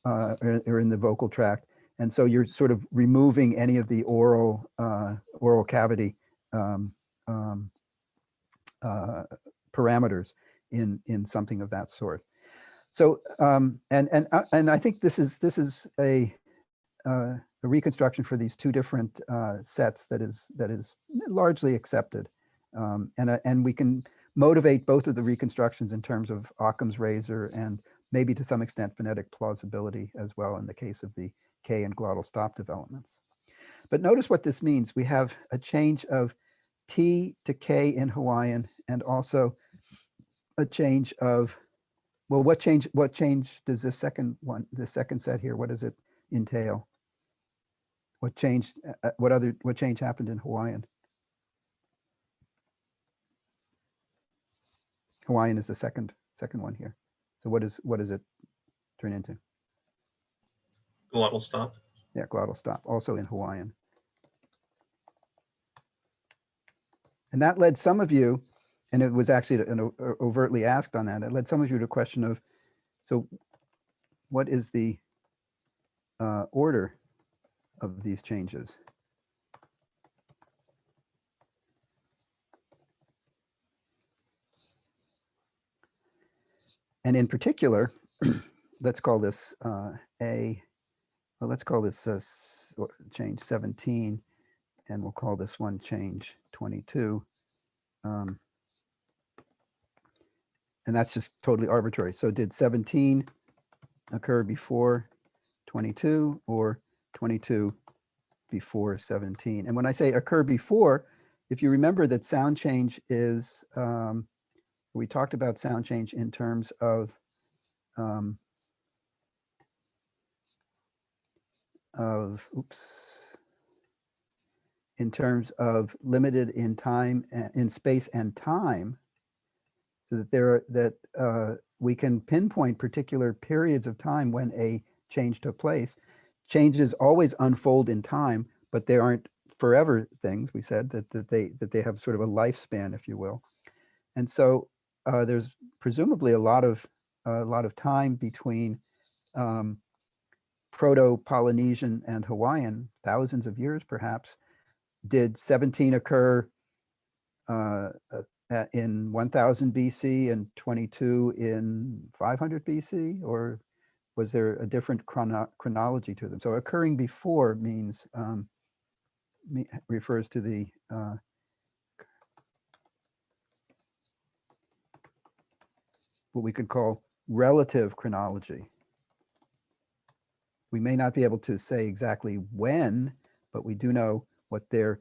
or in the vocal tract, and so you're sort of removing any of the oral cavity parameters in something of that sort. So and I think this is a reconstruction for these two different sets that is largely accepted, and we can motivate both of the reconstructions in terms of Occam's razor and maybe to some extent phonetic plausibility as well in the case of the K and glottal stop developments. But notice what this means. We have a change of T to K in Hawaiian, and also a change of, well, what change does this second set here, what does it entail? What changed, what change happened in Hawaiian? Hawaiian is the second one here. So what does it turn into? Glottal stop. Yeah, glottal stop, also in Hawaiian. And that led some of you, and it was actually overtly asked on that, it led some of you to a question of, so what is the order of these changes? And in particular, let's call this let's call this change 17, and we'll call this one change 22. And that's just totally arbitrary. So did 17 occur before 22 or 22 before 17? And when I say occur before, if you remember that sound change is, we talked about sound change in terms of in terms of limited in time, in space and time, so that we can pinpoint particular periods of time when a change took place. Changes always unfold in time, but they aren't forever things. We said that they have sort of a lifespan, if you will. And so there's presumably a lot of time between Proto-Polynesian and Hawaiian, thousands of years perhaps. Did 17 occur in 1000 BC and 22 in 500 BC, or was there a different chronology to them? So occurring before means refers to the what we could call relative chronology. We may not be able to say exactly when, but we do know what their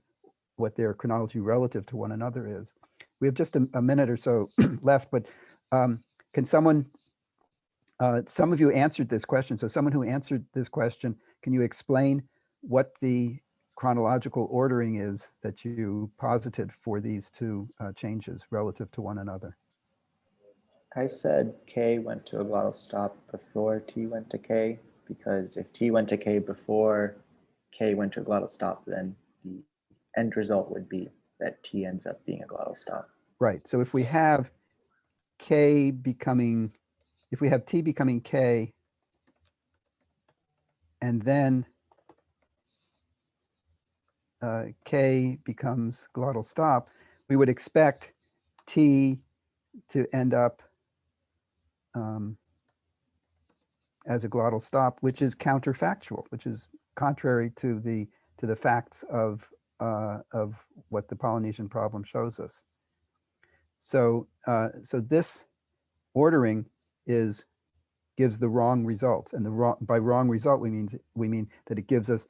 chronology relative to one another is. We have just a minute or so left, but can someone, some of you answered this question. So someone who answered this question, can you explain what the chronological ordering is that you posited for these two changes relative to one another? I said K went to a glottal stop before T went to K, because if T went to K before K went to a glottal stop, then the end result would be that T ends up being a glottal stop. Right. So if we have K becoming, if we have T becoming K, and then K becomes glottal stop, we would expect T to end up as a glottal stop, which is counterfactual, which is contrary to the facts of what the Polynesian problem shows us. So so this ordering gives the wrong results, and by wrong result we mean that it gives us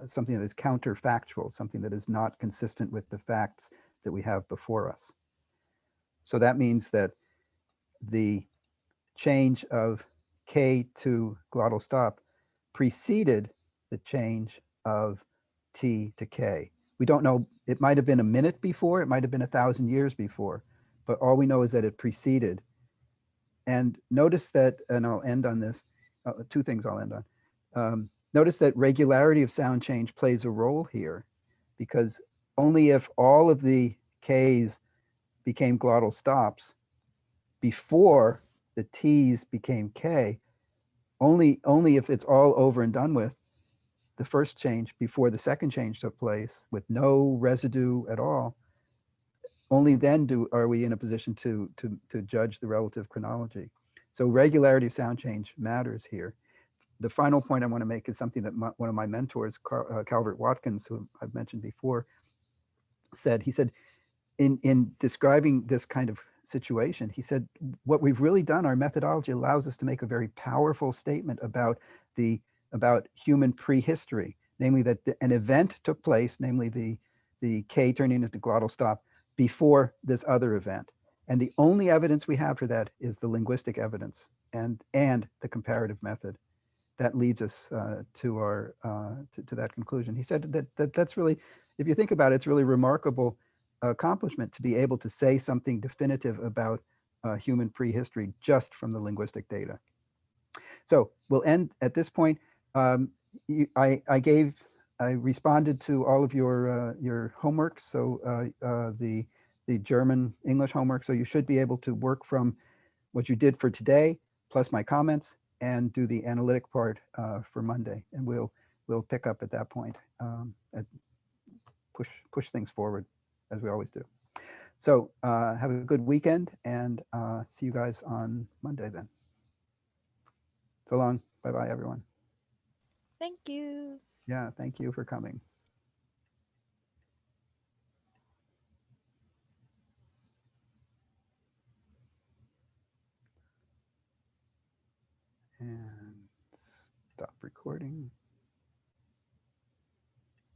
something that is counterfactual, something that is not consistent with the facts that we have before us. So that means that the change of K to glottal stop preceded the change of T to K. We don't know, it might have been a minute before, it might have been 1,000 years before, but all we know is that it preceded. And notice that, and I'll end on this, two things I'll end on. Notice that regularity of sound change plays a role here, because only if all of the Ks became glottal stops before the T's became K, only if it's all over and done with, the first change before the second change took place with no residue at all, only then are we in a position to judge the relative chronology. So regularity of sound change matters here. The final point I want to make is something that one of my mentors, Calvert Watkins, who I've mentioned before, said. He said, in describing this kind of situation, he said, what we've really done, our methodology allows us to make a very powerful statement about human prehistory, namely that an event took place, namely the K turning into glottal stop, before this other event. And the only evidence we have for that is the linguistic evidence and the comparative method. That leads us to our to that conclusion. He said that's really, if you think about it, it's really remarkable accomplishment to be able to say something definitive about human prehistory just from the linguistic data. So we'll end at this point. I responded to all of your homework, so the German English homework. So you should be able to work from what you did for today, plus my comments, and do the analytic part for Monday. And we'll pick up at that point and push things forward, as we always do. So have a good weekend, and see you guys on Monday then. So long. Bye-bye, everyone. Thank you. Yeah, thank you for coming. And stop recording.